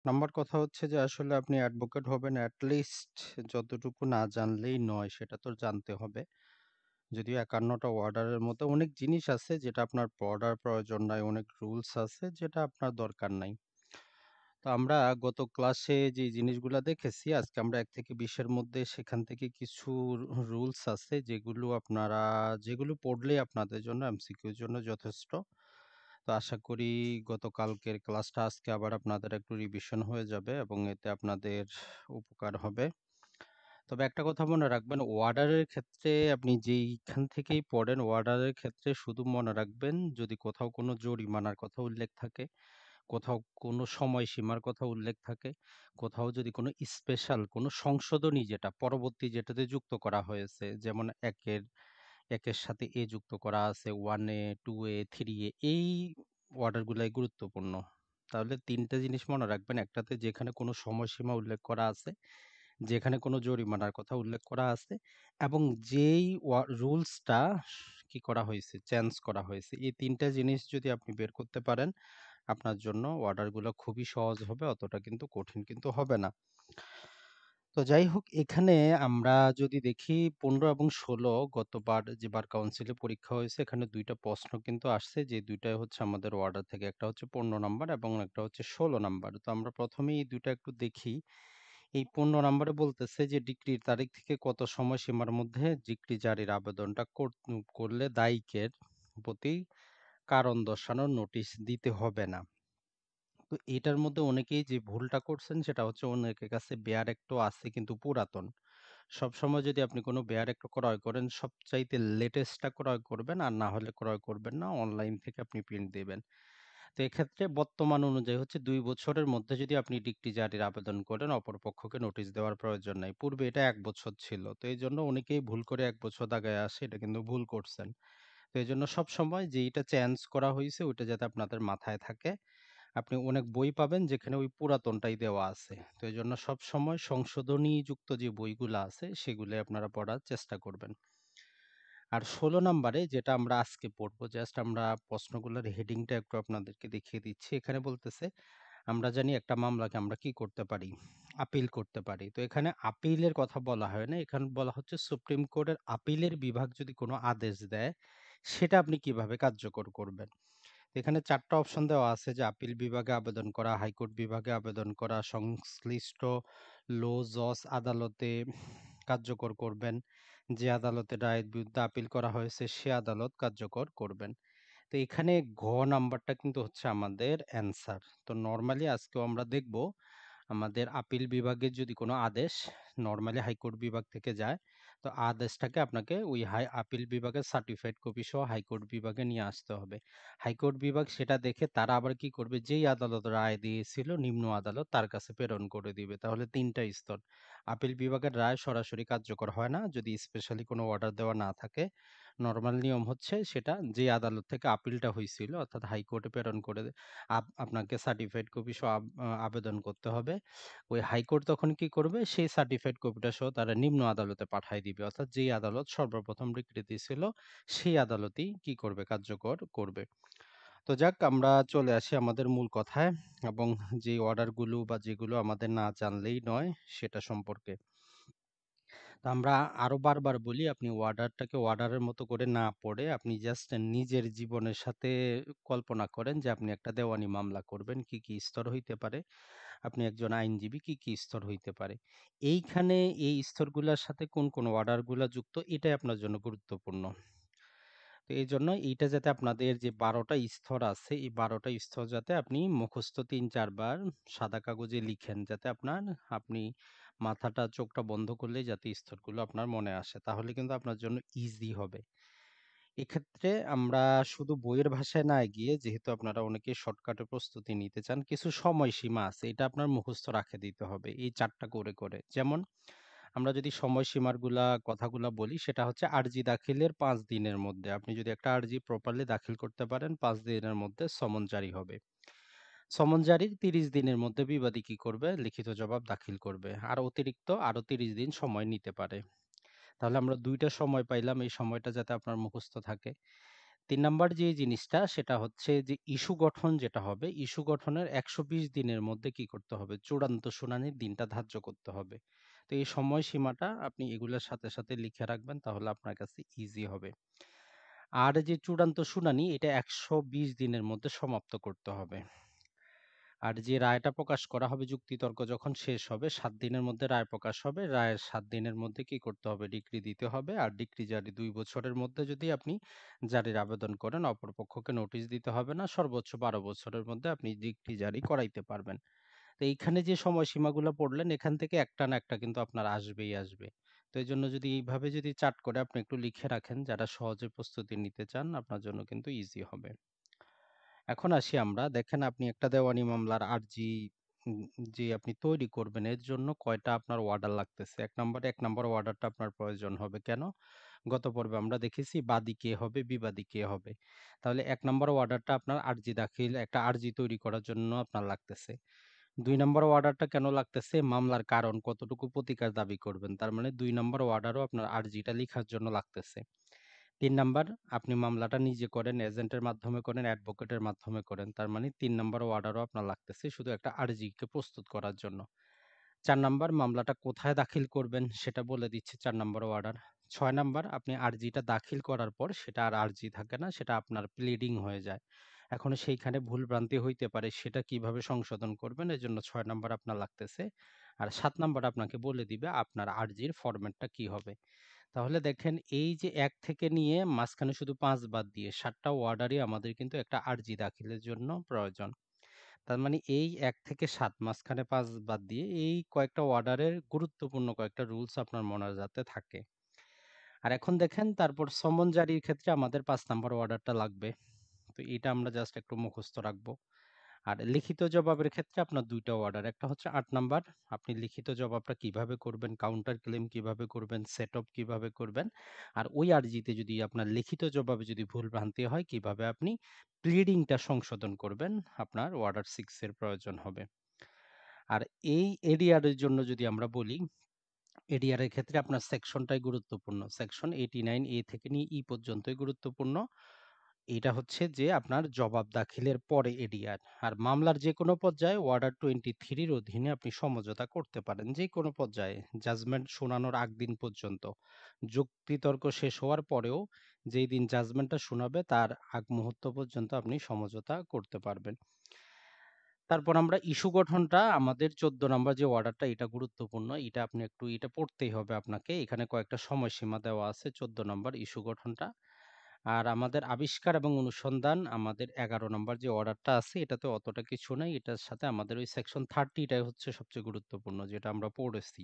Number কথা হচ্ছে যে আসলে আপনি অ্যাডভোকেট হবেন এট লিস্ট যতটুকু না জানলেই নয় সেটা তো জানতে হবে। যদিও ৫১ টা অর্ডারের মধ্যে অনেক জিনিস আছে যেটা আপনার পড়ার প্রয়োজন নাই, অনেক রুলস আছে যেটা আপনার দরকার নাই। তো আমরা গত ক্লাসে যে জিনিসগুলা দেখেছি আজকে আমরা ১ থেকে ২০ এর মধ্যে সেখান থেকে কিছু রুলস আছে যেগুলো পড়লেই আপনাদের জন্য এমসিকিউর জন্য যথেষ্ট। তো আশা করি গতকালকের ক্লাসটা আজকে আবার আপনাদের একটু রিভিশন হয়ে যাবে এবং এতে আপনাদের উপকার হবে। তবে একটা কথা মনে রাখবেন, অর্ডারের ক্ষেত্রে আপনি যেইখান থেকেই পড়েন, অর্ডারের ক্ষেত্রে শুধু মনে রাখবেন যদি কোথাও কোনো জরিমানার কথা উল্লেখ থাকে, কোথাও কোনো সময়সীমার কথা উল্লেখ থাকে, কোথাও যদি কোনো স্পেশাল কোনো সংশোধনী যেটা পরবর্তী যেটাতে যুক্ত করা হয়েছে, যেমন ১ এর সাথে এ যুক্ত করা আছে, 1 এ, 2 এ, 3 এ এই অর্ডারগুলাই গুরুত্বপূর্ণ। তাহলে ৩ টে জিনিস মনে রাখবেন। একটাতে যেখানে কোনো সময়সীমা উল্লেখ করা আছে, যেখানে কোনো জরিমানার কথা উল্লেখ করা আছে এবং যেই রুলসটা কি করা হয়েছে, চেঞ্জ করা হয়েছে। এই ৩ টা জিনিস যদি আপনি বের করতে পারেন, আপনার জন্য অর্ডারগুলো খুবই সহজ হবে, অতটা কিন্তু কঠিন কিন্তু হবে না। তো যাই হোক, এখানে আমরা যদি দেখি ১৫ এবং ১৬ গতবার যে বার কাউন্সিলে পরীক্ষা হয়েছে এখানে ২ টা প্রশ্ন কিন্তু আসছে যে ২ টাই হচ্ছে আমাদের অর্ডার থেকে। একটা হচ্ছে ১৫ নাম্বার এবং একটা হচ্ছে ১৬ নাম্বার। তো আমরা ১ম এই ২ টা একটু দেখি। এই ১৫ নাম্বারে বলতেছে যে ডিক্রির তারিখ থেকে কত সময়সীমার মধ্যে ডিক্রি জারির আবেদনটা করলে দায়ীকের প্রতি কারণ দর্শানোর নোটিশ দিতে হবে না। তো এটার মধ্যে অনেকেই যে ভুলটা করছেন সেটা হচ্ছে অনেকের কাছে বেয়ার অ্যাক্টও আছে কিন্তু পুরাতন। সবসময় যদি আপনি কোনো বেয়ার অ্যাক্ট ক্রয় করেন সবচাইতে লেটেস্টটা ক্রয় করবেন আর না হলে ক্রয় করবেন না। অনলাইন থেকে আপনি প্রিন্ট দিবেন। তো এক্ষেত্রে বর্তমান অনুযায়ী হচ্ছে ২ বছরের মধ্যে যদি আপনি ডিক্রি জারির আবেদন করেন অপর পক্ষকে নোটিশ দেওয়ার প্রয়োজন নাই। পূর্বে এটা ১ বছর ছিল। তো এইজন্য অনেকেই ভুল করে ১ বছর আগায় আসে। এটা কিন্তু ভুল করছেন। তো এজন্য সবসময় যেইটা চেঞ্জ করা হইছে ওইটা যাতে আপনাদের মাথায় থাকে। আপনি অনেক বই পাবেন যেখানে ওই পুরাতনটাই দেওয়া আছে। তো এজন্য সবসময় সংশোধনীযুক্ত যে বইগুলা আছে সেগুলাই আপনারা পড়ার চেষ্টা করবেন। আর ১৬ নাম্বারে যেটা আমরা আজকে পড়বো জাস্ট আমরা প্রশ্নগুলোর হেডিংটা একটু আপনাদেরকে দেখিয়ে দিচ্ছি। এখানে বলতেছে আমরা জানি একটা মামলাকে আমরা কি করতে পারি? আপিল করতে পারি। তো এখানে আপিলের কথা বলা হয় না। এখানে বলা হচ্ছে সুপ্রিম কোর্টের আপিলের বিভাগ যদি কোনো আদেশ দেয়, সেটা আপনি কিভাবে কার্যকর করবেন? এখানে ৪ টা অপশন দেওয়া আছে যে আপিল বিভাগে আবেদন করা, হাইকোর্ট বিভাগে আবেদন করা, সংশ্লিষ্ট লো জজ আদালতে কার্যকর করবেন। যে আদালতের রায়ের বিরুদ্ধে আপিল করা হয়েছে সে আদালত কার্যকর করবেন। তো এখানে ঘ নাম্বারটা কিন্তু হচ্ছে আমাদের অ্যান্সার। তো নরমালি আজকেও আমরা দেখব আমাদের আপিল বিভাগের যদি কোনো আদেশ নরমালি হাইকোর্ট বিভাগ থেকে যায়, তো আদেশটাকে আপনাকে ওই আপিল বিভাগের সার্টিফাইড কপি সহ হাইকোর্ট বিভাগে নিয়ে আসতে হবে। হাইকোর্ট বিভাগ সেটা দেখে তারা আবার কি করবে, যেই আদালত রায় দিয়েছিল নিম্ন আদালত তার কাছে প্রেরণ করে দিবে। তাহলে ৩ টা স্তর। আপিল বিভাগের রায় সরাসরি কার্যকর হয় না যদি স্পেশালি কোনো অর্ডার দেওয়া না থাকে। নরমাল নিয়ম হচ্ছে সেটা যে আদালত থেকে আপিলটা হইছিল অর্থাৎ হাইকোর্টে প্রেরণ করে আপনাকে সার্টিফাইড কপি সহ আবেদন করতে হবে। ওই হাইকোর্ট তখন কি করবে? সেই সার্টিফাইড কপিটা সহ তারা নিম্ন আদালতে পাঠায় দিবে। অর্থাৎ যেই আদালত সর্বপ্রথম স্বীকৃতি ছিল সেই আদালতই কি করবে? কার্যকর করবে। তো যাক আমরা চলে আসি আমাদের মূল কথায় এবং যে অর্ডারগুলো বা যেগুলো আমাদের না জানলেই নয় সেটা সম্পর্কে। তো আমরা আরো বারবার বলি আপনি অর্ডারটাকে অর্ডারের মতো করে না পড়ে আপনি জাস্ট নিজের জীবনের সাথে কল্পনা করেন যে আপনি একটা দেওয়ানি মামলা করবেন, কি, কি স্তর হইতে পারে? আপনি একজন আইনজীবী, কি, কি স্তর হইতে পারে? এইখানে এই স্তরগুলার সাথে কোন অর্ডারগুলা যুক্ত এটাই আপনার জন্য গুরুত্বপূর্ণ। তো এইজন্য এইটা যাতে আপনাদের যে ১২ টা স্তর আছে, এই ১২ টা স্তর যাতে আপনি মুখস্থ ৩-৪ বার সাদা কাগজে লিখেন। যাতে আপনি মাথাটা চোখটা বন্ধ করলেই যাতে স্তরগুলো আপনার মনে আসে। তাহলে কিন্তু আপনার জন্য ইজি হবে। এক্ষেত্রে আমরা শুধু বইয়ের ভাষায় না গিয়ে যেহেতু আপনারা অনেকেই শর্টকাটে প্রস্তুতি নিতে চান, কিছু সময়সীমা আছে। এটা আপনার মুখস্থ রাখে দিতে হবে। এই ৪ টা করে। যেমন আমরা যদি সময়সীমার কথাগুলা বলি সেটা হচ্ছে আরজি দাখিলের ৫ দিনের মধ্যে। আপনি যদি একটা আরজি প্রপারলি দাখিল করতে পারেন ৫ দিনের মধ্যে সমন জারি হবে। সমন জারির ৩০ দিনের মধ্যে বিবাদী কি করবে? লিখিত জবাব দাখিল করবে। আর অতিরিক্ত আরো ৩০ দিন সময় নিতে পারে। তাহলে আমরা ২ টা সময় পাইলাম। এই সময়টা যাতে আপনার মুখস্থ থাকে। ৩ নাম্বার যে জিনিসটা সেটা হচ্ছে যে ইস্যু গঠন যেটা হবে, ইস্যু গঠনের ১২০ দিনের মধ্যে কি করতে হবে? চূড়ান্ত শুনানির দিনটা ধার্য করতে হবে। তো এই সময়সীমাটা আপনি এগুলোর সাথে, সাথে লিখে রাখবেন তাহলে আপনার কাছে ইজি হবে। আর যে চূড়ান্ত শুনানি এটা ১২০ দিনের মধ্যে সমাপ্ত করতে হবে। আর যে রায়টা প্রকাশ করা হবে যুক্তিতর্ক যখন শেষ হবে ৭ দিনের মধ্যে রায় প্রকাশ হবে। রায়ের ৭ দিনের মধ্যে কি করতে হবে? ডিক্রি দিতে হবে। আর ডিক্রি জারি ২ বছরের মধ্যে যদি আপনি জারির আবেদন করেন অপর পক্ষকে নোটিশ দিতে হবে না। সর্বোচ্চ ১২ বছরের মধ্যে আপনি ডিক্রি জারি করাইতে পারবেন। তো এইখানে যে সময়সীমাগুলো পড়লেন এখান থেকে একটা না একটা কিন্তু আপনার আসবেই আসবে। তো এইজন্য যদি এইভাবে যদি চার্ট করে আপনি একটু লিখে রাখেন যারা সহজে প্রস্তুতি নিতে চান আপনার জন্য কিন্তু ইজি হবে। এখন আসি আমরা। দেখেন আপনি একটা দেওয়ানি মামলার আর্জি উম যে আপনি তৈরি করবেন এর জন্য কয়টা আপনার অর্ডার লাগতেছে। ১ নাম্বার অর্ডারটা আপনার প্রয়োজন হবে। কেন? গত পর্বে আমরা দেখেছি বাদী কে হবে, বিবাদী কে হবে। তাহলে ১ নাম্বার অর্ডারটা আপনার আর্জি দাখিল একটা আর্জি তৈরি করার জন্য আপনার লাগতেছে। ২ নাম্বার অর্ডারটা কেন লাগতেছে? মামলার কারণ কতটুকু প্রতিকার দাবি করবেন। তার মানে ২ নাম্বার অর্ডারও আপনার আর্জিটা লিখার জন্য লাগতেছে। ৩ নাম্বার আপনি মামলাটা নিজে করেন, এজেন্টের মাধ্যমে করেন, অ্যাডভোকেটের মাধ্যমে করেন। তার মানে ৩ নাম্বার অর্ডারও আপনার লাগতেছে শুধু একটা আর্জিকে প্রস্তুত করার জন্য। ৪ নাম্বার মামলাটা কোথায় দাখিল করবেন সেটা বলে দিচ্ছে ৪ নাম্বার অর্ডার। ৬ নাম্বার আপনি আর্জিটা দাখিল করার পর সেটা আর আর্জি থাকে না, সেটা আপনার প্লিডিং হয়ে যায়। এখন সেইখানে ভুলভ্রান্তি হইতে পারে সেটা কিভাবে সংশোধন করবেন এজন্য ৬ নাম্বার আপনার লাগতেছে। আর ৭ নাম্বার আপনাকে বলে দিবে আপনার আর্জির ফরম্যাটটা কি হবে। তাহলে দেখেন এই যে ১ থেকে নিয়ে মাঝখানে শুধু ৫ বাদ দিয়ে ৭ টা ওয়ার্ডারই আমাদের কিন্তু একটা আর্জি দাখিলের জন্য প্রয়োজন। তার মানে এই ১ থেকে ৭ মাঝখানে ৫ বাদ দিয়ে এই কয়েকটা ওয়ার্ডারের গুরুত্বপূর্ণ কয়েকটা রুলস আপনার মোনাজাতে থাকে। আর এখন দেখেন তারপর সমন জারির ক্ষেত্রে আমাদের ৫ নাম্বার অর্ডারটা লাগবে। তো এটা আমরা জাস্ট একটু মুখস্থ রাখবো। আর লিখিত জবাবের ক্ষেত্রে আপনার ২ টা অর্ডার। একটা হচ্ছে ৮ নাম্বার, আপনি লিখিত জবাবটা কিভাবে করবেন, কাউন্টার ক্লেম কিভাবে করবেন, সেটঅফ কিভাবে করবেন। আর ওই আর্জিতে যদি আপনার লিখিত জবাবে যদি ভুলভ্রান্তি হয় কিভাবে আপনি প্লিডিংটা সংশোধন করবেন, আপনার অর্ডার ৬ এর প্রয়োজন হবে। আর এই এডিআর এর জন্য যদি আমরা বলি, এডিআর এর ক্ষেত্রে আপনার সেকশনটাই গুরুত্বপূর্ণ। সেকশন 89 এ থেকে নিয়ে ই পর্যন্তই গুরুত্বপূর্ণ। এটা হচ্ছে যে আপনার জবাব দাখিলের পরে এডিআর। আর মামলার যেকোনো পর্যায়ে অর্ডার 23 এর অধীনে আপনি সমঝোতা করতে পারেন। যেকোনো পর্যায়ে জাজমেন্ট শোনানোর আগ দিন পর্যন্ত। যুক্তিতর্ক শেষ হওয়ার পরেও যেই দিন জাজমেন্টটা শোনাবে তার আগ মুহূর্ত পর্যন্ত আপনি সমঝোতা করতে পারবেন। তারপর আমরা ইস্যু গঠনটা আমাদের ১৪ নাম্বার যে অর্ডারটা এটা গুরুত্বপূর্ণ। এটা আপনি একটু এটা পড়তেই হবে আপনাকে। এখানে কয়েকটা সময়সীমা দেওয়া আছে ১৪ নাম্বার ইস্যু গঠনটা। আর আমাদের আবিষ্কার এবং অনুসন্ধান আমাদের ১১ নাম্বার যে অর্ডারটা আছে এটাতে অতটা কিছু নাই। এটার সাথে আমাদের ওই সেকশন 30 টাই হচ্ছে সবচেয়ে গুরুত্বপূর্ণ যেটা আমরা পড়েছি।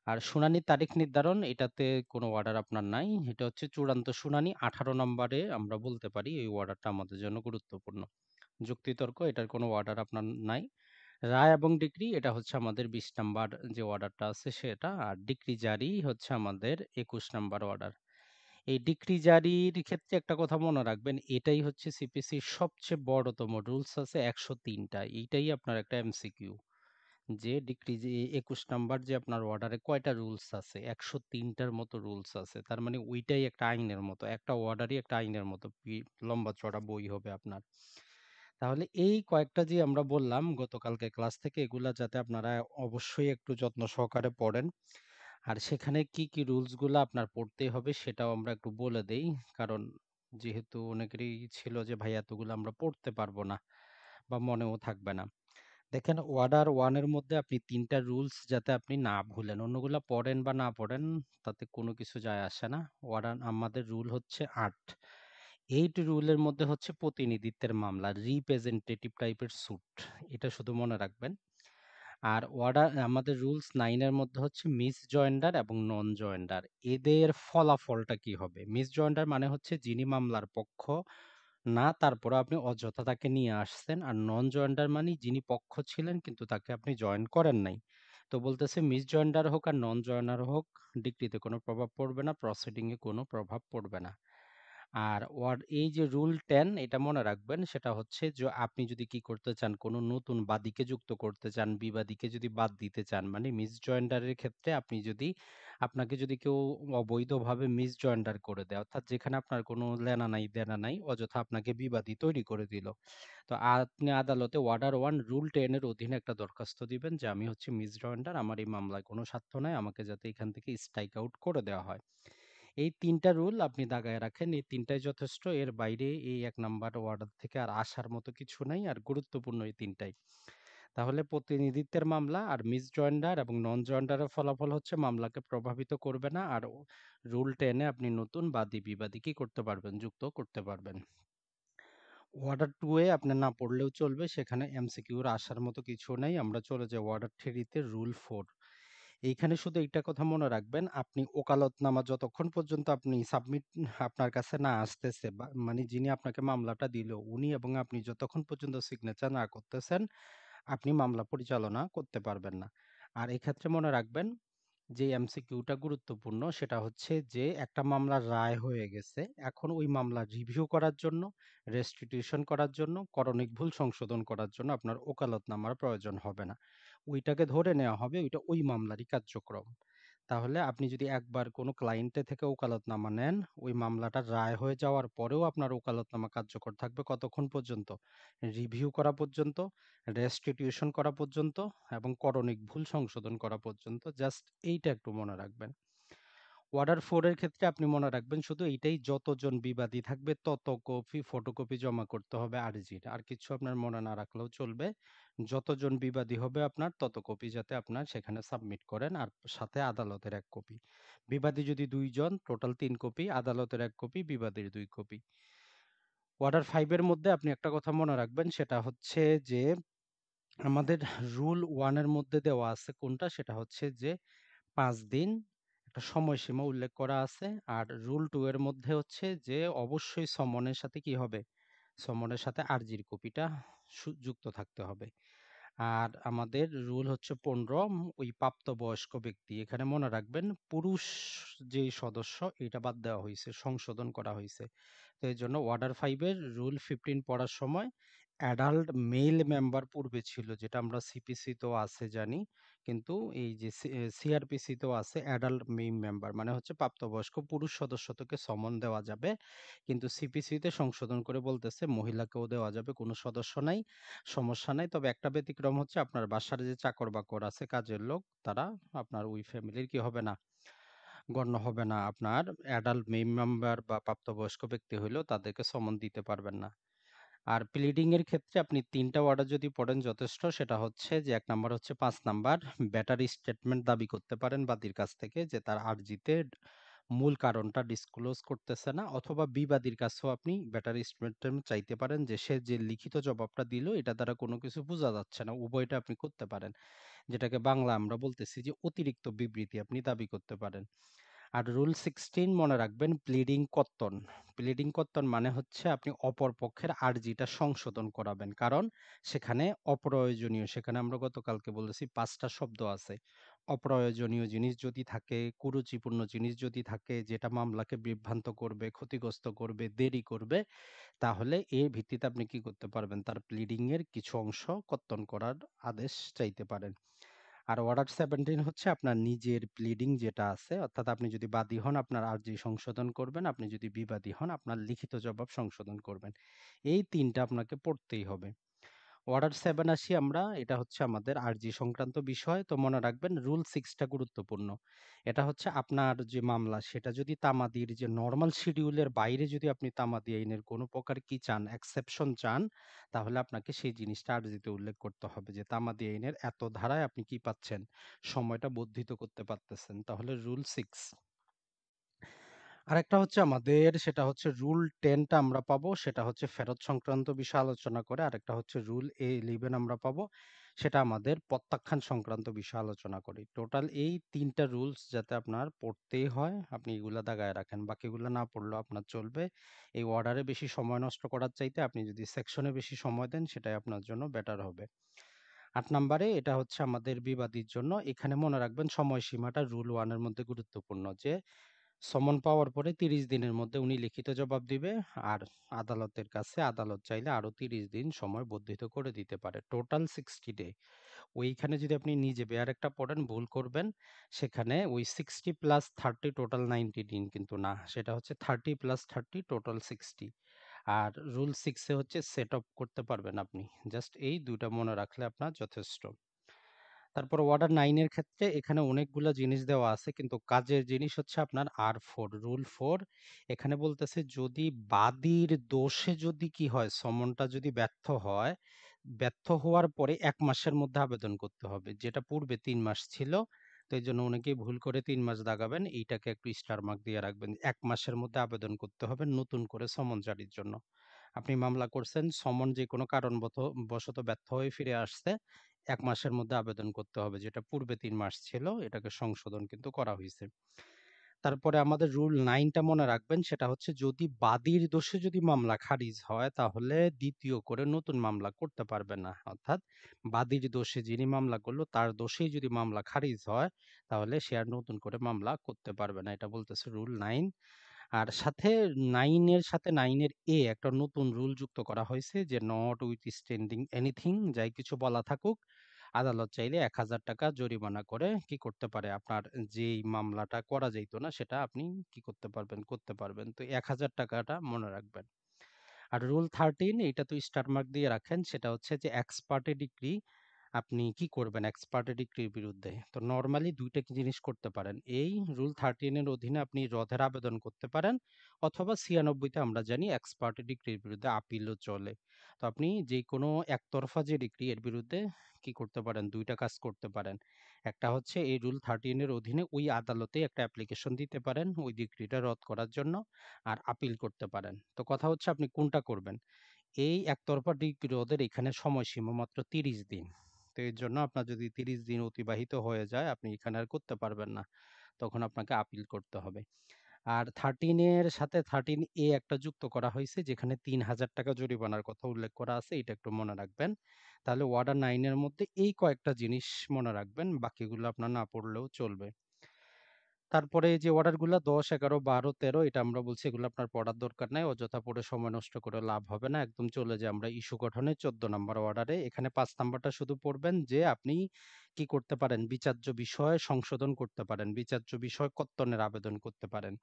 আর শুনানির তারিখ নির্ধারণ এটাতে কোনো অর্ডার আপনার নাই। এটা হচ্ছে চূড়ান্ত শুনানি ১৮ নম্বরে আমরা বলতে পারি এই অর্ডারটা আমাদের জন্য গুরুত্বপূর্ণ। যুক্তিতর্ক এটার কোনো অর্ডার আপনার নাই। রায় এবং ডিক্রি এটা হচ্ছে আমাদের ২০ নাম্বার যে অর্ডারটা আছে সেটা। আর ডিক্রি জারি হচ্ছে আমাদের ২১ নাম্বার অর্ডার। এই ডিক্রি জারির ক্ষেত্রে একটা কথা মনে রাখবেন, এটাই হচ্ছে সিপিসির সবচেয়ে বড়তম রুলস আছে ১০৩ টা। এইটাই আপনার একটা এমসিকিউ। যে ডিক্রি যে ২১ নাম্বার যে আপনার অর্ডারে কয়টা রুলস আছে? ১০৩ টার মতো রুলস আছে। তার মানে ওইটাই একটা আইনের মতো। একটা অর্ডারই একটা আইনের মতো লম্বা চড়া বই হবে আপনার। তাহলে এই কয়েকটা যে আমরা বললাম গতকালকে ক্লাস থেকে এগুলা যাতে আপনারা অবশ্যই একটু যত্ন সহকারে পড়েন। আর সেখানে কি, কি রুলস গুলা আপনার পড়তেই হবে সেটাও আমরা একটু বলে দেই। কারণ যেহেতু অনেকেরই ছিল যে ভাই এতগুলো আমরা পড়তে পারবো না বা মনেও থাকবে না। দেখেন অর্ডার 1 এর মধ্যে আপনি ৩ টা রুলস যাতে আপনি না ভুলেন। অন্যগুলা পড়েন বা না পড়েন তাতে কোনো কিছু যায় আসে না। অর্ডার আমাদের রুল হচ্ছে ৮। ৮ রুলের মধ্যে হচ্ছে প্রতিনিধিত্বের মামলা, রিপ্রেজেন্টেটিভ টাইপের স্যুট। এটা শুধু মনে রাখবেন। আর অর্ডার আমাদের রুলস ৯ এর মধ্যে হচ্ছে মিসজয়েন্ডার এবং নন জয়েন্ডার। এদের ফলাফলটা কি হবে? মিসজয়েন্ডার মানে হচ্ছে যিনি মামলার পক্ষ না তারপরেও আপনি অযথা তাকে নিয়ে আসছেন। আর নন জয়েন্ডার মানে যিনি পক্ষ ছিলেন কিন্তু তাকে আপনি জয়েন করেন নাই। তো বলতেছে মিসজয়েন্ডার হোক আর নন জয়েনার হোক ডিক্রিতে কোনো প্রভাব পড়বে না, প্রসিডিং এ কোনো প্রভাব পড়বে না। আর এই যে রুল 10 এটা মনে রাখবেন, সেটা হচ্ছে যে আপনি যদি কি করতে চান, কোনো নতুন বাদীকে যুক্ত করতে চান, বিবাদীকে যদি বাদ দিতে চান, মানে মিসজয়েন্ডারের ক্ষেত্রে আপনাকে যদি কেউ অবৈধভাবে মিসজয়েন্ডার করে দেয়, অর্থাৎ যেখানে আপনার কোনো লেনা নাই দেনা নাই, অযথা আপনাকে বিবাদী তৈরি করে দিল, তো আপনি আদালতে ওয়ার্ডার 1 রুল 10 এর অধীনে একটা দরখাস্ত দিবেন যে আমি হচ্ছে মিসজয়েন্ডার, আমার এই মামলায় কোনো স্বার্থ নাই, আমাকে যাতে এখান থেকে স্ট্রাইক আউট করে দেওয়া হয়। এই ৩টা রুল আপনি দাগায় রাখেন, এই ৩টাই যথেষ্ট। এর বাইরে এই ১ নাম্বার ওয়ার্ডার থেকে আর আসার মতো কিছু নাই, আর গুরুত্বপূর্ণ এই ৩টাই। তাহলে প্রতিনিধিত্বের মামলা আর মিসজয়েন্ডার এবং নন জয়েন্ডারের ফলাফল হচ্ছে মামলাকে প্রভাবিত করবে না, আর রুল 10 এ আপনি নতুন বাদী-বিবাদী কি করতে পারবেন? যুক্ত করতে পারবেন। ওয়ার্ডার 2 এ আপনার না পড়লেও চলবে, সেখানে এমসিকিউর আসার মতো কিছু নাই। আমরা চলে যাই ওয়ার্ডার 3 তে, রুল 4। এইখানে শুধু একটা কথা মনে রাখবেন, আপনি ওকালতনামা যতক্ষণ পর্যন্ত আপনি সাবমিট আপনার কাছে না আসতেছে, বা মানে যিনি আপনাকে মামলাটা দিল উনি এবং আপনি যতক্ষণ পর্যন্ত সিগনেচার না করতেছেন, আপনি মামলা পরিচালনা করতে পারবেন না। আর এক্ষেত্রে মনে রাখবেন যে এমসিকিউটা গুরুত্বপূর্ণ, সেটা হচ্ছে যে একটা মামলার রায় হয়ে গেছে, এখন ওই মামলা রিভিউ করার জন্য, রেস্টিটিউশন করার জন্য, করণিক ভুল সংশোধন করার জন্য আপনার ওকালতনামার প্রয়োজন হবে না, ওইটাকে ধরে নেওয়া হবে ওইটা ওই মামলারই কার্যক্রম। তাহলে আপনি যদি একবার কোনো ক্লায়েন্টের থেকে ওকালতনামা নেন, ওই মামলাটার রায় হয়ে যাওয়ার পরেও আপনার ওকালতনামা কার্যকর থাকবে কতক্ষণ পর্যন্ত? রিভিউ করা পর্যন্ত, রেস্টিটিউশন করা পর্যন্ত এবং করণিক ভুল সংশোধন করা পর্যন্ত। জাস্ট এইটা একটু মনে রাখবেন। অর্ডার 4 এর ক্ষেত্রে আপনি মনে রাখবেন শুধু এইটাই, যতজন বিবাদী থাকবে তত কপি ফটোকপি জমা করতে হবে আরজির। আর কিছু আপনার মনে না রাখলেও চলবে। যতজন বিবাদী হবে আপনার তত কপি যাতে আপনার সেখানে সাবমিট করেন, আর সাথে আদালতের ১ কপি। বিবাদী যদি ২ জন, টোটাল ৩ কপি, আদালতের ১ কপি, বিবাদীর ২ কপি। অর্ডার 5 এর মধ্যে আপনি একটা কথা মনে রাখবেন, সেটা হচ্ছে যে আমাদের রুল 1 এর মধ্যে দেওয়া আছে কোনটা, সেটা হচ্ছে যে ৫ দিন একটা সময়সীমা উল্লেখ করা আছে। আর রুল 2 এর মধ্যে হচ্ছে যে অবশ্যই সমনের সাথে কি হবে? সমনের সাথে আরজির কপিটা যুক্ত থাকতে হবে। আর আমাদের রুল হচ্ছে ১৫, ওই প্রাপ্তবয়স্ক ব্যক্তি। এখানে মনে রাখবেন পুরুষ যেই সদস্য এটা বাদ দেওয়া হইছে, সংশোধন করা হইছে। তো এজন্য অর্ডার 5 এর রুল 15 পড়ার সময় অ্যাডাল্ট মেল মেম্বার পূর্বে ছিল, যেটা আমরা সিপিসি তেও আছে জানি। কিন্তু এই যে সিআরপিসি তেও আছে অ্যাডাল্ট মেল মেম্বার, মানে হচ্ছে প্রাপ্তবয়স্ক পুরুষ সদস্যকে সমন দেওয়া যাবে। কিন্তু সিপিসি তে সংশোধন করে বলতেছে মহিলাকেও দেওয়া যাবে, কোনো সদস্য নাই, সমস্যা নাই। তবে একটা ব্যতিক্রম হচ্ছে আপনার বাসার যে চাকর-বাকর আছে, কাজের লোক, তারা আপনার ওই ফ্যামিলির কি হবে না? গণ্য হবে না। আপনার অ্যাডাল্ট মেল মেম্বার বা প্রাপ্তবয়স্ক ব্যক্তি হইলেও তাদেরকে সমন দিতে পারবেন না। আর প্লিডিং এর ক্ষেত্রে আপনি ৩ টা অর্ডার যদি পড়েন যথেষ্ট। সেটা হচ্ছে যে ১ নাম্বার হচ্ছে ৫ নাম্বার, ব্যাটারি স্টেটমেন্ট দাবি করতে পারেন বাদীর কাছ থেকে যে তার আরজিতে মূল কারণটা ডিসক্লোজ করতেছে না, অথবা বিবাদীর কাছেও আপনি ব্যাটারি স্টেটমেন্ট চাইতে পারেন যে সে যে লিখিত জবাবটা দিল এটা দ্বারা কোনো কিছু বোঝা যাচ্ছে না। উভয়টা আপনি করতে পারেন। যেটাকে বাংলা আমরা বলতেছি যে অতিরিক্ত বিবৃতি আপনি দাবি করতে পারেন। আর রুল 16 মনে রাখবেন, প্লিডিং কর্তন। প্লিডিং কর্তন মানে হচ্ছে আপনি অপর পক্ষের আর্জিটা সংশোধন করাবেন। কারণ সেখানে অপ্রয়োজনীয়, সেখানে আমরা গতকালকে বলেছি ৫ টা শব্দ আছে। অপ্রয়োজনীয় জিনিস যদি থাকে, কুরুচিপূর্ণ জিনিস যদি থাকে, যেটা মামলাকে বিভ্রান্ত করবে, ক্ষতিগ্রস্ত করবে, দেরি করবে, তাহলে এর ভিত্তিতে আপনি কি করতে পারবেন? তার প্লিডিং এর কিছু অংশ কর্তন করার আদেশ চাইতে পারেন। আর অর্ডার 17 হচ্ছে আপনার নিজের প্লিডিং যেটা আছে, অর্থাৎ আপনি যদি বাদী হন আপনার আর্জি সংশোধন করবেন, আপনি যদি বিবাদী হন আপনার লিখিত জবাব সংশোধন করবেন। এই ৩ টা আপনাকে পড়তেই হবে। অর্ডার 7 আসি আমরা, এটা হচ্ছে আমাদের আরজি সংক্রান্ত বিষয়। তো মনে রাখবেন রুল 6 টা গুরুত্বপূর্ণ। এটা হচ্ছে আপনার যে মামলা সেটা যদি তামাদির যে নরমাল শিডিউলের বাইরে যদি আপনি তামাদি আইনের কোনো প্রকার কি চান, এক্সেপশন চান, তাহলে আপনাকে সেই জিনিসটা আরজিতে উল্লেখ করতে হবে যে তামাদি আইনের এত ধারায় আপনি কি পাচ্ছেন, সময়টা বর্ধিত করতে পারতেছেন। তাহলে রুল 6। আরেকটা হচ্ছে আমাদের, সেটা হচ্ছে রুল 10 টা আমরা পাবো, সেটা হচ্ছে ফেরত সংক্রান্ত বিষয় আলোচনা করে। আরেকটা হচ্ছে রুল 11 আমরা পাবো, সেটা আমাদের প্রত্যাখ্যান সংক্রান্ত বিষয় আলোচনা করি। টোটাল এই ৩ টা রুলস যাতে আপনার পড়তেই হয়, আপনি এগুলা দাগায় রাখেন। বাকিগুলা না পড়লেও আপনার চলবে। এই অর্ডারে বেশি সময় নষ্ট করার চাইতে আপনি যদি সেকশনে বেশি সময় দেন সেটাই আপনার জন্য বেটার হবে। ৮ নাম্বারে এটা হচ্ছে আমাদের বিবাদীর জন্য। এখানে মনে রাখবেন সময়সীমাটা রুল 1 এর মধ্যে গুরুত্বপূর্ণ যে সমন পাওয়ার পরে ৩০ দিনের মধ্যে উনি লিখিত জবাব দিবে। আর আদালতের কাছে আদালত চাইলে আরো ৩০ দিন সময় বর্ধিত করে দিতে পারে। Total 60 day. ওইখানে যদি আপনি নিজে বেয়ার একটা পড়েন ভুল করবেন, সেখানে ওই 60 প্লাস 30 টোটাল 90 দিন কিন্তু না। সেটা হচ্ছে 30 প্লাস 30 টোটাল 60। আর রুল 6 এ হচ্ছে সেট অফ করতে পারবেন আপনি। জাস্ট এই ২ টা মনে রাখলে আপনার যথেষ্ট। তারপর ওয়ার্ডার 9 এর ক্ষেত্রে এখানে অনেকগুলা জিনিস দেওয়া আছে, কিন্তু কাজের জিনিস হচ্ছে আপনার R4 রুল 4। এখানে বলতেছে যদি বাদীর দোষে যদি কি হয়, সমনটা যদি ব্যর্থ হয়, ব্যর্থ হওয়ার পরে ১ মাসের মধ্যে আবেদন করতে হবে। যেটা পূর্বে ৩ মাস ছিল। তো এইজন্য অনেকেই ভুল করে ৩ মাস দাগাবেন। এইটাকে একটু স্টার মার্ক দিয়ে রাখবেন। ১ মাসের মধ্যে আবেদন করতে হবে নতুন করে সমন জারির জন্য। আপনি মামলা করছেন, সমন যেকোনো বশত ব্যর্থ হয়ে ফিরে আসছে, ১ মাসের মধ্যে আবেদন করতে হবে। যেটা পূর্বে ৩ মাস ছিল, এটাকে সংশোধন কিন্তু করা হইছে। তারপরে আমাদের রুল 9 টা মনে রাখবেন, সেটা হচ্ছে যদি বাদীর দোষে যদি মামলা খারিজ হয়, তাহলে দ্বিতীয় করে নতুন মামলা করতে পারবে না। অর্থাৎ বাদীর দোষে যিনি মামলা করলো, তার দোষেই যদি মামলা খারিজ হয়, তাহলে সে আর নতুন করে মামলা করতে পারবে না। এটা বলতেছে রুল 9। আর সাথে 9 এর সাথে 9 এর একটা নতুন রুল যুক্ত করা হয়েছে যে নট উইথস্ট্যান্ডিং এনিথিং, যাই কিছু বলা থাকুক, আদালত চাইলে ১,০০০ টাকা জরিমানা করে কি করতে পারে, আপনার যেই মামলাটা করা যাইতো না সেটা আপনি কি করতে পারবেন, করতে পারবেন। তো ১,০০০ টাকাটা মনে রাখবেন। আর রুল 13 এইটা তো স্টার মার্ক দিয়ে রাখেন, সেটা হচ্ছে যে এক্স পার্টি ডিক্রি আপনি কি করবেন এক্স পার্টি ডিক্রির বিরুদ্ধে। তো নরমালি ২ টা জিনিস করতে পারেন। এই রুল 13 এর অধীনে আপনি রদের আবেদন করতে পারেন, অথবা ৯৬ তে আমরা জানি এক্স পার্টি ডিক্রির বিরুদ্ধে আপিলও চলে। তো আপনি যেকোনো একতরফা যে ডিক্রি এর বিরুদ্ধে কি করতে পারেন, ২ টা কাজ করতে পারেন। একটা হচ্ছে এই রুল 13 এর অধীনে ওই আদালতে একটা অ্যাপ্লিকেশন দিতে পারেন ওই ডিক্রিটা রদ করার জন্য, আর আপিল করতে পারেন। তো কথা হচ্ছে আপনি কোনটা করবেন। এই একতরফা ডিক্রি রদের এখানে সময়সীমা মাত্র ৩০ দিন। তো এর জন্য আপনার যদি ৩০ দিন অতিবাহিত হয়ে যায়, আপনি এখানে আর করতে পারবেন না। তখন আপনাকে আপিল করতে হবে। আর 13 এর সাথে 13 একটা যুক্ত করা হইছে, যেখানে ৩,০০০ টাকা জরিমানার কথা উল্লেখ করা আছে। এটা একটু মনে রাখবেন। তাহলে ওয়ার্ডার 9 এর মধ্যে এই কয়েকটা জিনিস মনে রাখবেন, বাকিগুলো আপনার না পড়লেও চলবে। তারপরে যে অর্ডারগুলা ১০, ১১, ১২, ১৩ এটা আমরা বলছি এগুলো আপনার পড়ার দরকার নাই। অযথা পড়ে সময় নষ্ট করে লাভ হবে না। একদম চলে যাই আমরা ইস্যু গঠনের ১৪ নাম্বার অর্ডারে। এখানে ৫ নাম্বারটা শুধু পড়বেন যে আপনি কি করতে পারেন, বিচার্য বিষয় সংশোধন করতে পারেন। বিচার্য বিষয় কর্তনের আবেদন করতে পারেন।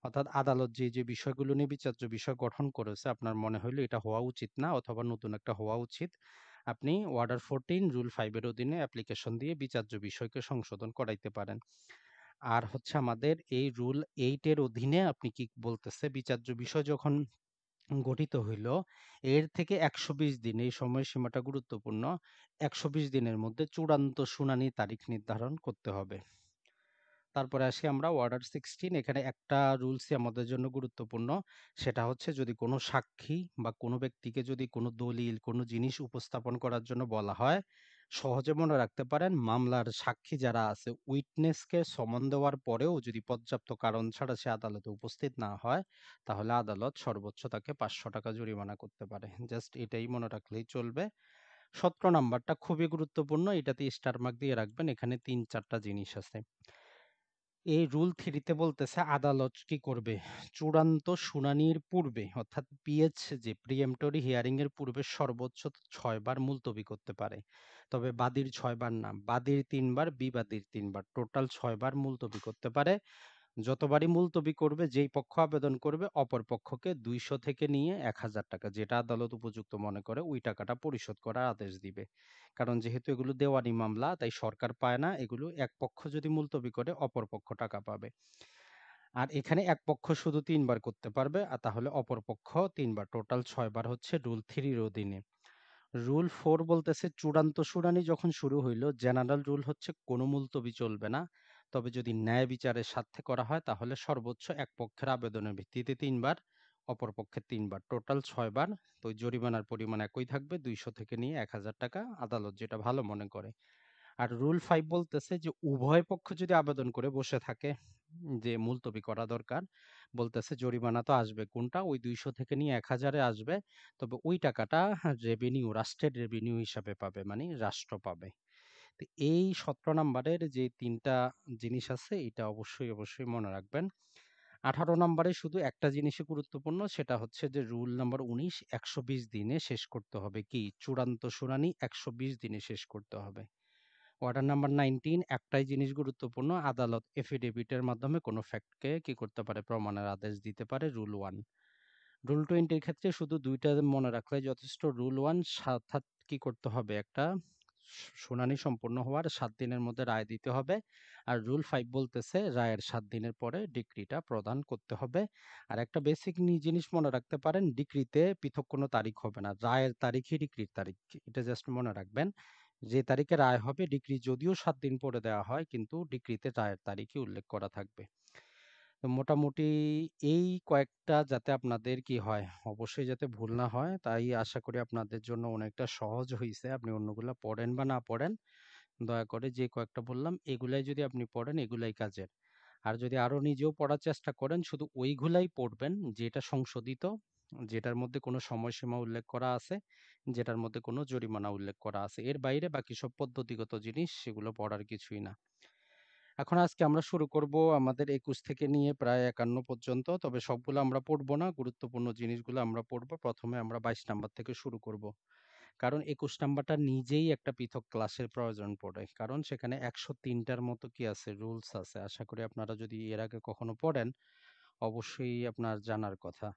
অর্থাৎ আদালত যে বিষয়গুলো নিয়ে বিচার্য বিষয় গঠন করেছে, আপনার মনে হইলো এটা হওয়া উচিত না অথবা নতুন একটা হওয়া উচিত, আপনি অর্ডার 14 রুল 5 এর অধীনে অ্যাপ্লিকেশন দিয়ে বিচার্য বিষয়কে সংশোধন করাইতে পারেন। আর হচ্ছে আমাদের এই রুল 8 এর অধীনে আপনি কি বলতেছে, বিচার্য বিষয় যখন গঠিত হইল, এর থেকে ১২০ দিন, এই সময়সীমাটা গুরুত্বপূর্ণ। ১২০ দিনের মধ্যে চূড়ান্ত শুনানি তারিখ নির্ধারণ করতে হবে। তারপরে আসি আমরা অর্ডার 16। এখানে একটা রুলসই আমাদের জন্য গুরুত্বপূর্ণ। সেটা হচ্ছে যদি কোনো সাক্ষী বা কোনো ব্যক্তিকে যদি কোনো দলিল, কোনো জিনিস উপস্থাপন করার জন্য বলা হয়, সহজে মনে রাখতে পারেন মামলার সাক্ষী যারা আছে উইটনেসকে সমন দেওয়ার পরেও যদি পর্যাপ্ত কারণ ছাড়া সে আদালতে উপস্থিত না হয়, তাহলে আদালত সর্বোচ্চ তাকে ৫০০ টাকা জরিমানা করতে পারে। জাস্ট এটাই মনে রাখলেই চলবে। ১৭ নাম্বারটা খুবই গুরুত্বপূর্ণ। এটাতে স্টার মার্ক দিয়ে রাখবেন। এখানে ৩-৪ টা জিনিস আছে। এই রুল 3 তে বলতেছে আদালত কি করবে? চূড়ান্ত শুনানির পূর্বে, অর্থাৎ পিএচ যে প্রিএম্পটরি হিয়ারিং এর পূর্বে সর্বোচ্চ ৬ বার মুলতবি করতে পারে। তবে বাদীর ৬ বার না, বাদীর ৩ বার, বিবাদীর ৩ বার। টোটাল ৬ বার মুলতবি করতে পারে। যতবারই মুলতবি করবে, যেই পক্ষ আবেদন করবে অপর পক্ষকে ২০০ থেকে নিয়ে ১,০০০ টাকা, যেটা আদালত উপযুক্ত মনে করে ওই টাকাটা পরিশোধ করার আদেশ দিবে। কারণ যেহেতু এগুলো দেওয়ানি মামলা, তাই সরকার পায় না এগুলো। এক পক্ষ যদি মুলতবি করে অপর পক্ষ টাকা পাবে। আর এখানে এক পক্ষ শুধু ৩ বার করতে পারবে, আর তাহলে অপর পক্ষ ৩ বার, টোটাল ৬ বার হচ্ছে রুল 3 এর অধীনে। রুল 4 বলতেছে চূড়ান্ত শুনানি যখন শুরু হইল, জেনারেল রুল হচ্ছে কোনো মুলতবি চলবে না। তবে যদি ন্যায় বিচারের স্বার্থে করা হয়, তাহলে সর্বোচ্চ এক পক্ষের আবেদনের ভিত্তিতে ৩ বার, অপর পক্ষের ৩ বার, টোটাল ৬ বার। তো জরিমানার পরিমাণ একই থাকবে, ২০০ থেকে নিয়ে ১,০০০ টাকা, আদালত যেটা ভালো মনে করে। আর রুল 5 বলতেছে যে উভয় পক্ষ যদি আবেদন করে বসে থাকে যে মুলতবি করা দরকার, বলতেছে জরিমানা তো আসবে, কোনটা ওই ২০০ থেকে নিয়ে ১,০০০ এ আসবে। তবে ওই টাকাটা রেভিনিউ, রাষ্ট্রের রেভিনিউ হিসাবে পাবে, মানে রাষ্ট্র পাবে। তো এই ১৭ নাম্বারের যে ৩ টা জিনিস আছে, এটা অবশ্যই মনে রাখবেন। 18 নম্বরে শুধু একটা জিনিসই গুরুত্বপূর্ণ, সেটা হচ্ছে যে রুল নাম্বার 19, 120 দিনে শেষ করতে হবে। কি? চূড়ান্ত শুনানি 120 দিনে শেষ করতে হবে। অর্ডার নাম্বার 19, একটাই জিনিস গুরুত্বপূর্ণ, আদালত এফিডেভিটের মাধ্যমে কোনো ফ্যাক্টকে কি করতে পারে? প্রমাণের আদেশ দিতে পারে, রুল 1। রুল 20 এর ক্ষেত্রে শুধু ২ টা মনে রাখলেই যথেষ্ট। রুল 1, অর্থাৎ কি করতে হবে? একটা শুনানি সম্পূর্ণ হওয়ার ৭ দিনের মধ্যে রায় দিতে হবে। আর রুল 5 বলতেছে রায়ের ৭ দিনের পরে ডিক্রিটা প্রদান করতে হবে। আর একটা বেসিক জিনিস মনে রাখতে পারেন, ডিক্রিতে পৃথক কোনো তারিখ হবে না। রায়ের তারিখই ডিক্রির তারিখ। এটা জাস্ট মনে রাখবেন। যে তারিখে রায় হবে, ডিক্রি যদিও ৭ দিন পরে দেওয়া হয়, কিন্তু ডিক্রিতে রায়ের তারিখই উল্লেখ করা থাকবে। তো মোটামুটি এই কয়েকটা যাতে আপনাদের কি হয়, অবশ্যই যাতে ভুল না হয়, তাই আশা করি আপনাদের জন্য অনেকটা সহজ হইছে। আপনি অন্যগুলা পড়েন বা না পড়েন, দয়া করে যে কয়েকটা বললাম এগুলাই যদি আপনি পড়েন, এগুলাই কাজের। আর যদি আরো নিজেও পড়ার চেষ্টা করেন, শুধু ওইগুলাই পড়বেন যেটা সংশোধিত, যেটার মধ্যে কোনো সময়সীমা উল্লেখ করা আছে, যেটার মধ্যে কোনো জরিমানা উল্লেখ করা আছে। এর বাইরে বাকি সব পদ্ধতিগত জিনিস, সেগুলো পড়ার কিছুই না। এখন আজকে আমরা শুরু করব আমাদের 21 থেকে নিয়ে প্রায় 51 পর্যন্ত। তবে সবগুলো আমরা পড়বো না, গুরুত্বপূর্ণ জিনিসগুলো আমরা পড়বো। প্রথমে আমরা 22 নাম্বার থেকে শুরু করব। কারণ 21 নাম্বারটা নিজেই একটা পৃথক ক্লাসের প্রয়োজন পড়ে। কারণ সেখানে 103টার মতো কি আছে? রুলস আছে। আশা করি আপনারা যদি এর আগে কখনো পড়েন, অবশ্যই আপনার জানার কথা।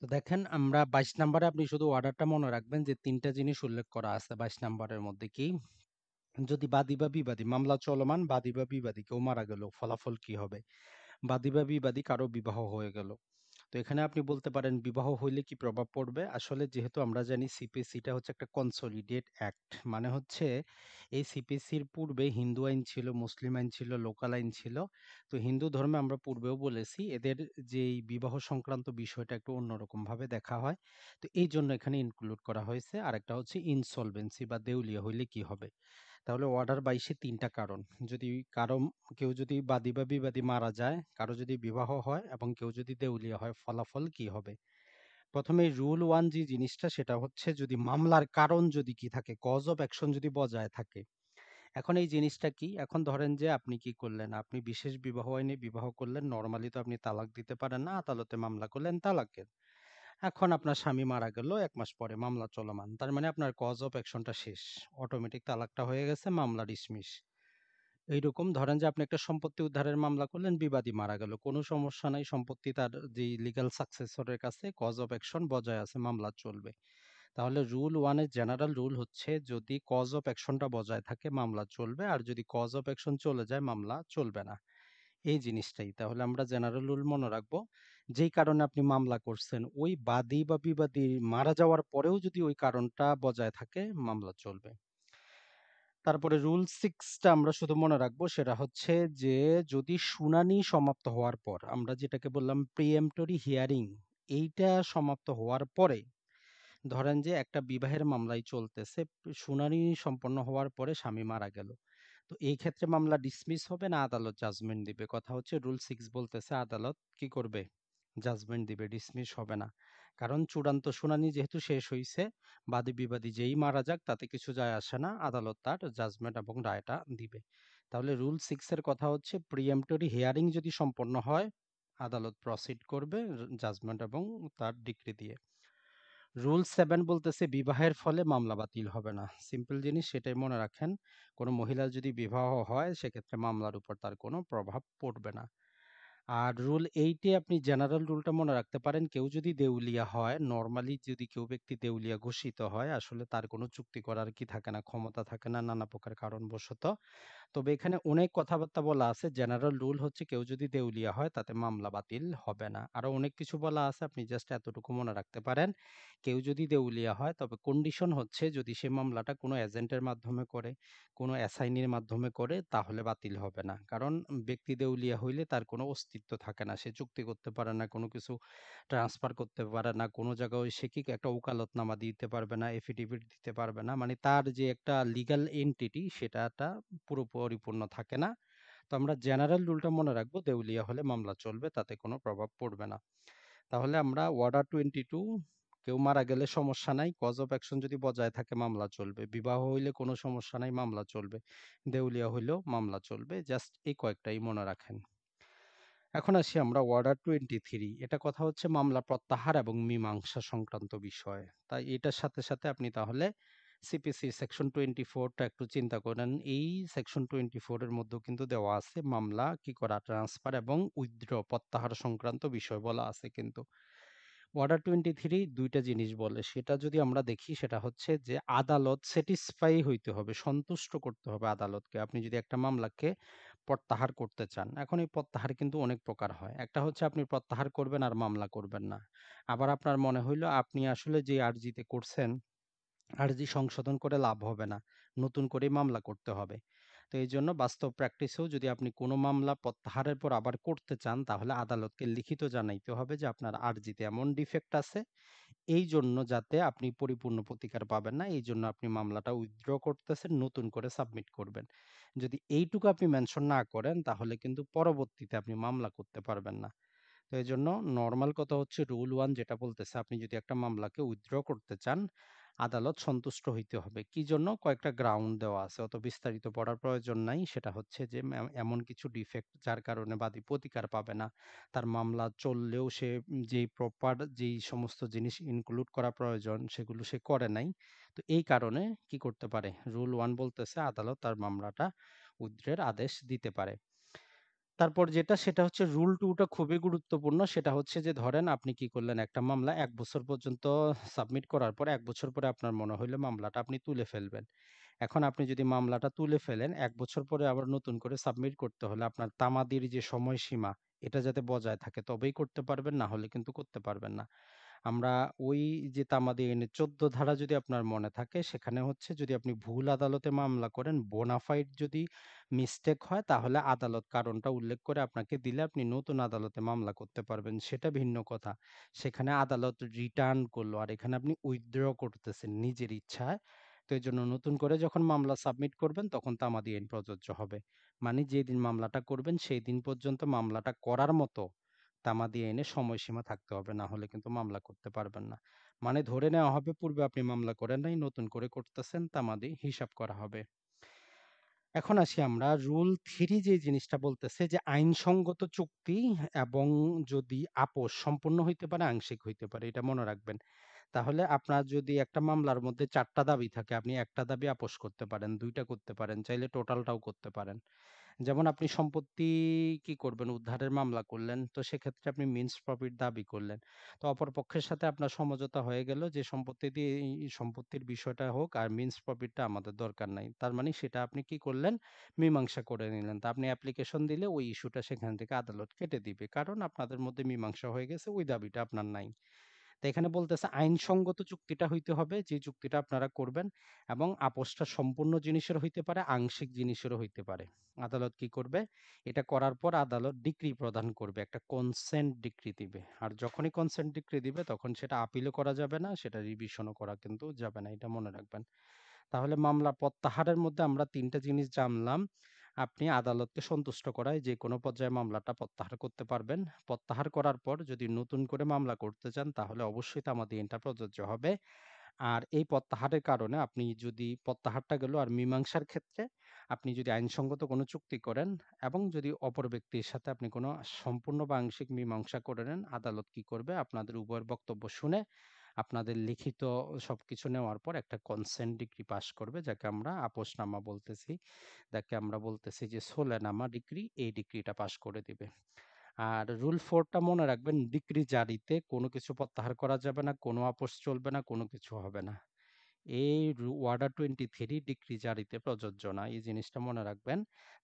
তো দেখেন, আমরা 22 নাম্বারে আপনি শুধু অর্ডারটা মনে রাখবেন যে ৩টা জিনিস উল্লেখ করা আছে 22 নাম্বারের মধ্যে। কি? যদি বাদী বা বিবাদী, মামলা চলমান, বাদী বা বিবাদী কেউ মারা গেল, ফলাফল কি হবে? বাদী বা বিবাদী কারো বিবাহ হয়ে গেল। তো এখানে আপনি বলতে পারেন বিবাহ হইলে কি প্রভাব পড়বে? আসলে যেহেতু আমরা জানি সিপিসিটা হচ্ছে একটা কনসলিডেট অ্যাক্ট, মানে হচ্ছে এই সিপিসির পূর্বে হিন্দু আইন ছিল, মুসলিম আইন ছিল, লোকাল আইন ছিল। তো হিন্দু ধর্মে আমরা পূর্বেও বলেছি এদের যে এই বিবাহ সংক্রান্ত বিষয়টা একটু অন্যরকম ভাবে দেখা হয়। তো এই জন্য এখানে ইনক্লুড করা হয়েছে। আরেকটা হচ্ছে ইনসলভেন্সি বা দেউলিয়া হইলে কি হবে। তাহলে অর্ডার 22 এ ৩টা কারণ। যদি কারো, কেউ যদি বাদী বা বিবাদী মারা যায়, কারো যদি বিবাহ হয় এবং কেউ যদি দেউলিয়া হয়, ফলাফল কি হবে? প্রথমে রুল 1 যে জিনিসটা, সেটা হচ্ছে যদি মামলার কারণ যদি কি থাকে, কজ অফ অ্যাকশন যদি বজায় থাকে। এখন এই জিনিসটা কি? এখন ধরেন যে আপনি কি করলেন? আপনি বিশেষ বিবাহ আইনে বিবাহ করলেন। নরমালি তো আপনি তালাক দিতে পারেন না। আদালতে মামলা করলেন তালাকের। এখন আপনার স্বামী মারা গেল ১ মাস পরে, মামলা চলমান। তার মানে আপনার কজ অফ অ্যাকশনটা শেষ। অটোমেটিক তালাকটা হয়ে গেছে, মামলা ডিসমিস। এইরকম ধরেন যে আপনি একটা সম্পত্তি উদ্ধারের মামলা করলেন, বিবাদী মারা গেল। কোনো সমস্যা নাই, সম্পত্তি তার যে লিগ্যাল সাকসেসরের কাছে, কজ অফ অ্যাকশন বজায় আছে, মামলা চলবে। তাহলে রুল 1 এর জেনারেল রুল হচ্ছে যদি কজ অফ অ্যাকশনটা বজায় থাকে মামলা চলবে, আর যদি কজ অফ অ্যাকশন চলে যায় মামলা চলবে না। এই জিনিসটাই। তাহলে আমরা জেনারেল রুল মনে রাখবো। যেই কারণে আপনি মামলা করছেন, ওই বাদী বা বিবাদী মারা যাওয়ার পরেও যদি ওই কারণটা বজায় থাকে, মামলা চলবে। তারপরে রুল 6 টা আমরা শুধু মনে রাখবো, সেটা হচ্ছে যে যদি শুনানি সমাপ্ত হওয়ার পর, আমরা যেটাকে বললাম প্রিএম্পটরি হিয়ারিং, এইটা সমাপ্ত হওয়ার পরে, ধরেন যে একটা বিবাহের মামলাই চলতেছে, শুনানি সম্পন্ন হওয়ার পরে স্বামী মারা গেল। তো এই ক্ষেত্রে মামলা ডিসমিস হবে না আদালত জাজমেন্ট দিবে? কথা হচ্ছে রুল 6 বলতেছে আদালত কি করবে? জাজমেন্ট দিবে, ডিসমিস হবে না। কারণ চূড়ান্ত শুনানি যেহেতু শেষ হইছে, বাদী বিবাদী যেই মারা যাক তাতে কিছু যায় আসে না, আদালত তার জাজমেন্ট এবং রায়টা দিবে। তাহলে রুল 6 এর কথা হচ্ছে প্রিএম্পটরি হিয়ারিং যদি সম্পন্ন হয়, আদালত প্রসিড করবে জাজমেন্ট এবং তার ডিক্রি দিয়ে। রুল 7 বলতেছে বিবাহের ফলে মামলা বাতিল হবে না। সিম্পল জিনিস, সেটাই মনে রাখেন। কোনো মহিলার যদি বিবাহ হয়, সেক্ষেত্রে মামলার উপর তার কোনো প্রভাব পড়বে না। আর রুল 8 এ আপনি জেনারেল রুলটা মনে রাখতে পারেন, কেউ যদি দেউলিয়া হয়, নরমালি যদি কেউ ব্যক্তি দেউলিয়া ঘোষিত হয়, আসলে তার কোনো চুক্তি করার কি থাকে না, ক্ষমতা থাকে না, নানা প্রকার কারণবশত। তবে এখানে অনেক কথাবার্তা বলা আছে। জেনারেল রুল হচ্ছে কেউ যদি দেউলিয়া হয় তাতে মামলা বাতিল হবে না। আরো অনেক কিছু বলা আছে, আপনি জাস্ট এতটুকু মনে রাখতে পারেন। কেউ যদি দেউলিয়া হয়, তবে কন্ডিশন হচ্ছে যদি সে মামলাটা কোনো এজেন্টের মাধ্যমে করে, কোনো অ্যাসাইনির মাধ্যমে করে, তাহলে বাতিল হবে না। কারণ ব্যক্তি দেউলিয়া হইলে তার কোনো অস্তিত্ব থাকে না, সে চুক্তি করতে পারে না, কোনো কিছু ট্রান্সফার করতে পারে না, কোনো জায়গায় সে কি একটা ওকালতনামা দিতে পারবে না, এফিডেভিট দিতে পারবে না, মানে তার যে একটা লিগ্যাল এন্টিটি সেটাটা পুরো পরিপূর্ণ থাকে না। তো আমরা জেনারেল রুলটা মনে রাখবো, দেউলিয়া হলে মামলা চলবে, তাতে কোনো প্রভাব পড়বে না। তাহলে আমরা অর্ডার 22 কেউ মারা গেলে সমস্যা নাই, কজ অফ অ্যাকশন যদি বজায় থাকে মামলা চলবে। বিবাহ হইলে কোনো সমস্যা নাই, মামলা চলবে। দেউলিয়া হইলেও মামলা চলবে। জাস্ট এই কয়েকটাই মনে রাখেন। এখন আসি আমরা অর্ডার 23। এটা কথা হচ্ছে মামলা প্রত্যাহার এবং মীমাংসা সংক্রান্ত বিষয়। তাই এটার সাথে সাথে আপনি তাহলে সিপিসি সেকশন 24 টা একটু চিন্তা করেন। এই সেকশন 24 এর মধ্যেও কিন্তু দেওয়া আছে মামলা কি করা, ট্রান্সফার এবং উইথড্র প্রত্যাহার সংক্রান্ত বিষয় বলা আছে কিন্তু। অর্ডার 23 দুইটা জিনিস বলে, সেটা যদি আমরা দেখি সেটা হচ্ছে যে আদালত স্যাটিসফাই হইতে হবে, সন্তুষ্ট করতে হবে আদালতকে। আপনি যদি একটা মামলাকে প্রত্যাহার করতে চান, এখন এই প্রত্যাহার কিন্তু অনেক প্রকার হয়। একটা হচ্ছে আপনি প্রত্যাহার করবেন আর মামলা করবেন না। আবার আপনার মনে হইলো আপনি আসলে যে আর্জিতে করছেন, আর্জি সংশোধন করে লাভ হবে না, নতুন করে মামলা করতে হবে। তো এই জন্য বাস্তব প্র্যাকটিসেও যদি আপনি কোনো মামলা প্রত্যাহারের পর আবার করতে চান, তাহলে আদালতকে লিখিত জানাইতে হবে যে আপনার আর্জিতে এমন ডিফেক্ট আছে, এই জন্য যাতে আপনি পরিপূর্ণ প্রতিকার পাবেন না, এই জন্য আপনি মামলাটা উইথড্র করতেছেন, নতুন করে সাবমিট করবেন। যদি এইটুকু আপনি মেনশন না করেন, তাহলে কিন্তু পরবর্তীতে আপনি মামলা করতে পারবেন না। তো এই জন্য নর্মাল কথা হচ্ছে রুল 1 যেটা বলতেছে, আপনি যদি একটা মামলাকে উইথড্র করতে চান, আদালত সন্তুষ্ট হইতে হবে। কি জন্য? কয়েকটা গ্রাউন্ড দেওয়া আছে, অত বিস্তারিত পড়ার প্রয়োজন নাই। সেটা হচ্ছে যে এমন কিছু ডিফেক্ট যার কারণে বাদী প্রতিকার পাবে না। তার মামলা চললেও সে যেই প্রপার যেই সমস্ত জিনিস ইনক্লুড করা প্রয়োজন সেগুলো সে করে নাই। তো এই কারণে কি করতে পারে? রুল 1 বলতেছে আদালত তার মামলাটা উইথড্রর আদেশ দিতে পারে। তারপর যেটা সেটা হচ্ছে রুল 2 টা খুবই গুরুত্বপূর্ণ। সেটা হচ্ছে যে ধরেন আপনি কি করলেন, একটা মামলা ১ বছর পর্যন্ত সাবমিট করার পর ১ বছর পরে আপনার মনে হইলো মামলাটা আপনি তুলে ফেলবেন। এখন আপনি যদি মামলাটা তুলে ফেলেন, ১ বছর পরে আবার নতুন করে সাবমিট করতে হলে আপনার তামাদির যে সময়সীমা, এটা যাতে বজায় থাকে তবেই করতে পারবেন, না হলে কিন্তু করতে পারবেন না। আমরা ওই যে তামাদি আইনের ১৪ ধারা যদি আপনার মনে থাকে, সেখানে হচ্ছে যদি আপনি ভুল আদালতে মামলা করেন, বোনাফাইড যদি মিস্টেক হয়, তাহলে আদালত কারণটা উল্লেখ করে আপনাকে দিলে আপনি নতুন আদালতে মামলা করতে পারবেন। সেটা ভিন্ন কথা। সেখানে আদালত রিটার্ন করলো, আর এখানে আপনি উইথড্র করতেছেন নিজের ইচ্ছায়। তো এজন্য নতুন করে যখন মামলা সাবমিট করবেন, তখন তামাদি আইন প্রযোজ্য হবে। মানে যেদিন মামলাটা করবেন সেই দিন পর্যন্ত মামলাটা করার মতো তামাদি আইনে সময়সীমা থাকতে হবে, না হলে কিন্তু মামলা করতে পারবেন না। মানে ধরে নেওয়া হবে পূর্বে আপনি মামলা করেন নাই, নতুন করে করতেছেন, তামাদি হিসাব করা হবে। এখন আসি আমরা রুল 3 যে জিনিসটা বলতেছে যে আইনসঙ্গত চুক্তি এবং যদি আপোস সম্পূর্ণ হইতে পারে, আংশিক হইতে পারে, এটা মনে রাখবেন। তাহলে আপনার যদি একটা মামলার মধ্যে ৪ টা দাবি থাকে, আপনি ১ টা দাবি আপোস করতে পারেন, ২ টা করতে পারেন, চাইলে টোটালটাও করতে পারেন। যেমন আপনি সম্পত্তি কি করবেন? উদ্ধারের মামলা করলেন। তো সেক্ষেত্রে আপনি মিনস প্রফিট দাবি করলেন। তো অপর পক্ষের সাথে আপনার সমঝোতা হয়ে গেল যে সম্পত্তি দিয়ে এই সম্পত্তির বিষয়টা হোক, আর মিনস প্রফিটটা আমাদের দরকার নাই। তার মানে সেটা আপনি কি করলেন? মীমাংসা করে নিলেন। তা আপনি অ্যাপ্লিকেশন দিলে ওই ইস্যুটা সেখান থেকে আদালত কেটে দিবে। কারণ আপনাদের মধ্যে মীমাংসা হয়ে গেছে, ওই দাবিটা আপনার নাই। তো এখানে বলতেছে আইনসঙ্গত চুক্তিটা হইতে হবে, যে চুক্তিটা আপনারা করবেন, এবং আপোসটা সম্পূর্ণ জিনিসের হইতে পারে, আংশিক জিনিসেরও হইতে পারে। আদালত কি করবে? এটা করার পর আদালত ডিক্রি প্রদান করবে, একটা কনসেন্ট ডিক্রি দিবে। আর যখনই কনসেন্ট ডিক্রি দিবে তখন সেটা আপিলও করা যাবে না, সেটা রিভিশনও করা কিন্তু যাবে না। এটা মনে রাখবেন। তাহলে মামলা প্রত্যাহারের মধ্যে আমরা ৩ টা জিনিস জানলাম। আপনি আদালতকে সন্তুষ্ট করায় যেকোনো পর্যায়ে মামলাটা প্রত্যাহার করতে পারবেন। প্রত্যাহার করার পর যদি নতুন করে মামলা করতে চান, তাহলে অবশ্যই তামাদি আইনটা প্রযোজ্য হবে। আর এই প্রত্যাহারের কারণে আপনি যদি প্রত্যাহারটা গেল, আর মীমাংসার ক্ষেত্রে আপনি যদি আইনসঙ্গত কোনো চুক্তি করেন এবং যদি অপর ব্যক্তির সাথে আপনি কোনো সম্পূর্ণ বা আংশিক মীমাংসা করে নেন, আদালত কি করবে? আপনাদের উভয়ের বক্তব্য শুনে আপনাদের লিখিত সবকিছু নেওয়ার পর একটা কনসেন্ট ডিক্রি পাস করবে, যাকে আমরা আপোসনামা বলতেছি, যাকে আমরা বলতেছি যে সোলেনামা ডিক্রি, এই ডিক্রিটা পাস করে দিবে। আর রুল 4 টা মনে রাখবেন, ডিক্রি জারিতে কোনো কিছু প্রত্যাহার করা যাবে না, কোনো আপোস চলবে না, কোনো কিছু হবে না। এই ওয়ার্ডার 23 ডিক্রি জারিতে প্রযোজ্য না, এই জিনিসটা মনে রাখবেন।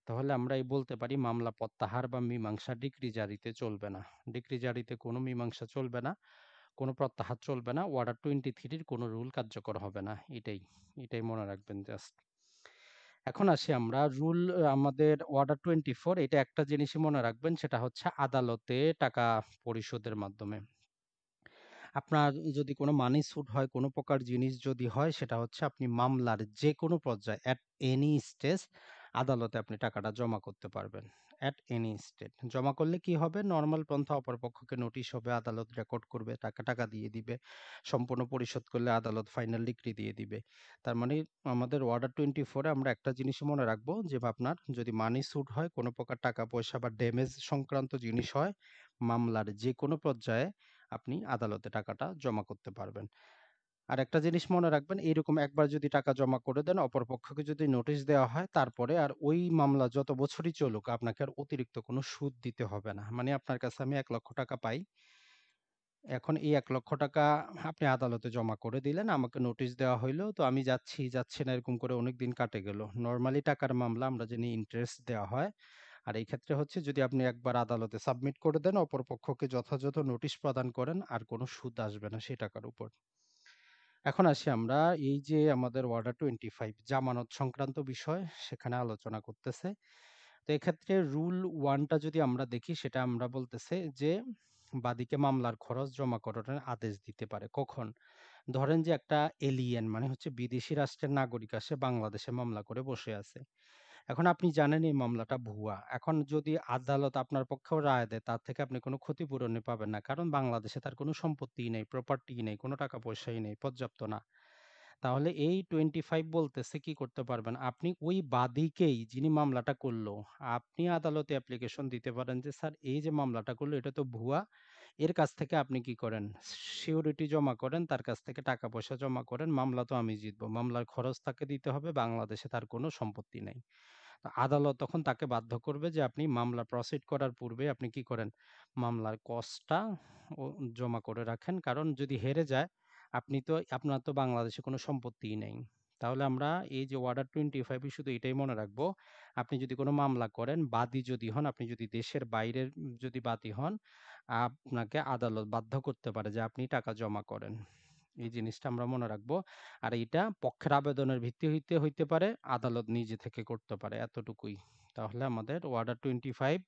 তাহলে আমরা এই বলতে পারি মামলা প্রত্যাহার বা মীমাংসা ডিক্রি জারিতে চলবে না। ডিক্রি জারিতে কোনো মীমাংসা চলবে না, কোনো প্রত্যাহার চলবে না, ওয়ার্ডার 23 এর কোনো রুল কার্যকর হবে না। এটাই মনে রাখবেন জাস্ট। এখন আসি আমরা রুল, আমাদের অর্ডার 24, এটা একটা জিনিসই মনে রাখবেন, সেটা হচ্ছে আদালতে টাকা পরিশোধের মাধ্যমে। আপনার যদি কোনো মানি স্যুট হয়, কোনো প্রকার জিনিস যদি হয়, সেটা হচ্ছে আপনি মামলার যেকোনো পর্যায়ে এট এনি স্টেজ আদালতে আপনি টাকাটা জমা করতে পারবেন অ্যাট এনি স্টেট। জমা করলে কি হবে? নরমাল পন্থা অপরপক্ষকে নোটিশ হবে, আদালত রেকর্ড করবে, টাকা দিয়ে দিবে। সম্পূর্ণ পরিশোধ করলে আদালত ফাইনাল ডিক্রি দিয়ে দিবে। তার মানে আমাদের অর্ডার 24 এ আমরা একটা জিনিস মনে রাখবো যে আপনার যদি মানি স্যুট হয়, কোনো প্রকার টাকা পয়সা বা ড্যামেজ সংক্রান্ত জিনিস হয়, মামলার যেকোনো পর্যায়ে আপনি আদালতে টাকাটা জমা করতে পারবেন। আর একটা জিনিস মনে রাখবেন, এইরকম একবার যদি টাকা জমা করে দেন, অপরপক্ষকে যদি নোটিশ দেওয়া হয়, তারপরে আর ওই মামলা যত বছরই চলুক আপনাকে আর অতিরিক্ত কোনো সুদ দিতে হবে না। মানে আপনার কাছে আমি ১,০০,০০০ টাকা পাই। এখন এই ১,০০,০০০ টাকা আপনি আদালতে জমা করে দিলেন, আমাকে নোটিশ দেওয়া হইলো, তো আমি যাচ্ছি না, এরকম করে অনেক দিন কাটে গেল। নরমালি টাকার মামলা আমরা জানি ইন্টারেস্ট দেওয়া হয়। আর এই ক্ষেত্রে হচ্ছে যদি আপনি একবার আদালতে সাবমিট করে দেন, অপরপক্ষকে যথাযথ নোটিশ প্রদান করেন, আর কোনো সুদ আসবে না সেই টাকার উপর। এখন আসি আমরা এই যে আমাদের অর্ডার 25 জামানত সংক্রান্ত বিষয় সেখানে আলোচনা করতেছে। তো এক্ষেত্রে রুল 1 টা যদি আমরা দেখি, সেটা আমরা বলতেছে যে বাদীকে মামলার খরচ জমা করানোর আদেশ দিতে পারে। কখন? ধরেন যে একটা এলিয়েন মানে হচ্ছে বিদেশি রাষ্ট্রের নাগরিক আসে বাংলাদেশে মামলা করে বসে আছে। এখন আপনি জানেন এই মামলাটা ভুয়া। এখন যদি আদালত আপনার পক্ষেও রায় দেয়, তার থেকে আপনি কোনো ক্ষতিপূরণই পাবেন না। কারণ বাংলাদেশে তার কোনো সম্পত্তিই নেই, প্রপার্টিই নেই, কোনো টাকা পয়সাই নেই, পর্যাপ্ত না। তাহলে এই 25 বলতেছে কি করতে পারবেন? আপনি ওই বাদীকেই, যিনি মামলাটা করলো, আপনি আদালতে অ্যাপ্লিকেশন দিতে পারেন যে, "স্যার, এই যে মামলাটা করলো এটা তো ভুয়া। এর কাছ থেকে আপনি কি করেন? সিউরিটি জমা করেন, তার কাছ থেকে টাকা পয়সা জমা করেন। মামলা তো আমি জিতবো। মামলার খরচ তাকে দিতে হবে। বাংলাদেশে তার কোনো সম্পত্তি নেই।" আদালত তখন তাকে বাধ্য করবে যে আপনি মামলা প্রসিড করার পূর্বে আপনি কি করেন? মামলার কস্টটা ও জমা করে রাখেন। কারণ যদি হেরে যায়, আপনার তো বাংলাদেশে কোনো সম্পত্তিই নেই। তাহলে আমরা এই যে অর্ডার 25 এ শুধু এটাই মনে রাখবো, আপনি যদি কোনো মামলা করেন, বাদী যদি হন, আপনি যদি দেশের বাইরের যদি বাদী হন, আপনাকে আদালত বাধ্য করতে পারে যে আপনি টাকা জমা করেন। এই জিনিসটা আমরা মনে রাখবো। আর এইটা পক্ষের আবেদনের ভিত্তি হইতে পারে, আদালত নিজে থেকে করতে পারে, এতটুকুই। তাহলে আমাদের অর্ডার 25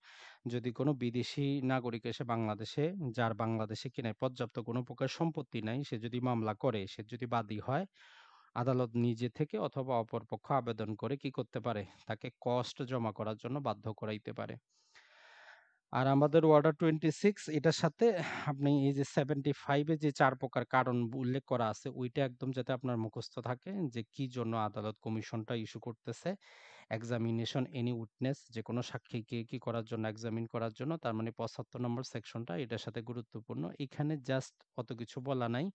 যদি কোনো বিদেশি নাগরিক এসে বাংলাদেশে, যার বাংলাদেশে কিনা পর্যাপ্ত কোনো প্রকার সম্পত্তি নাই, সে যদি মামলা করে, সে যদি বাদী হয়, আদালত নিজে থেকে অথবা অপরপক্ষ আবেদন করে কি করতে পারে? তাকে কস্ট জমা করার জন্য বাধ্য করাইতে পারে। আর আমাদের অর্ডার 26 এটার সাথে আপনি এই যে 75 এ যে ৪ প্রকার কারণ উল্লেখ করা আছে, ওইটা একদম যাতে আপনার মুখস্থ থাকে যে কি জন্য আদালত কমিশনটা ইস্যু করতেছে। এক্সামিনেশন এনি উইটনেস, যেকোনো সাক্ষীকে কি করার জন্য? এক্সামিন করার জন্য। তার মানে ৭৫ নম্বর সেকশনটা এটার সাথে গুরুত্বপূর্ণ। এখানে জাস্ট অত কিছু বলা নাই।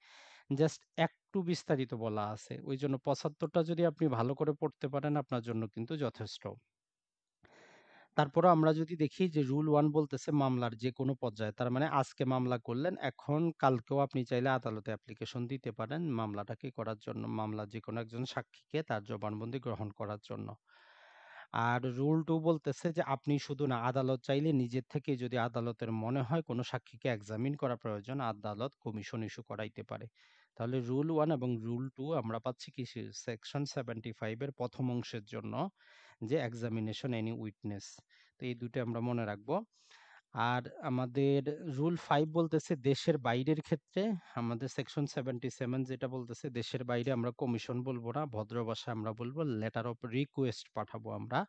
জাস্ট একটু বিস্তারিত বলা আছে। ওইজন্য ৭৫ টা যদি আপনি ভালো করে পড়তে পারেন, আপনার জন্য কিন্তু যথেষ্ট। তারপরেও আমরা যদি দেখি যে রুল 1 বলতেছে মামলার যেকোনো পর্যায়ে। তার মানে আজকে মামলা করলেন, এখন কালকেও আপনি চাইলে আদালতে অ্যাপ্লিকেশন দিতে পারেন মামলাটা কি করার জন্য? মামলার যেকোনো একজন সাক্ষীকে তার জবানবন্দি গ্রহণ করার জন্য। আর রুল 2 বলতেছে যে আপনি শুধু না, আদালত চাইলে নিজের থেকে, যদি আদালতের মনে হয় কোনো সাক্ষীকে এক্সামিন করা প্রয়োজন, আদালত কমিশন ইস্যু করাইতে পারে। তাহলে রুল 1 এবং রুল 2 আমরা পাচ্ছি কি সেকশন 75 এর ১ম অংশের জন্য, যে এক্সামিনেশন এনি উইটনেস। তো এই ২ টা আমরা মনে রাখবো। আর আমাদের রুল 5 বলতেছে দেশের বাইরের ক্ষেত্রে, আমাদের সেকশন 77 যেটা বলতেছে দেশের বাইরে আমরা কমিশন বলবো না, ভদ্র ভাষায় আমরা বলবো লেটার অফ রিকোয়েস্ট পাঠাবো আমরা,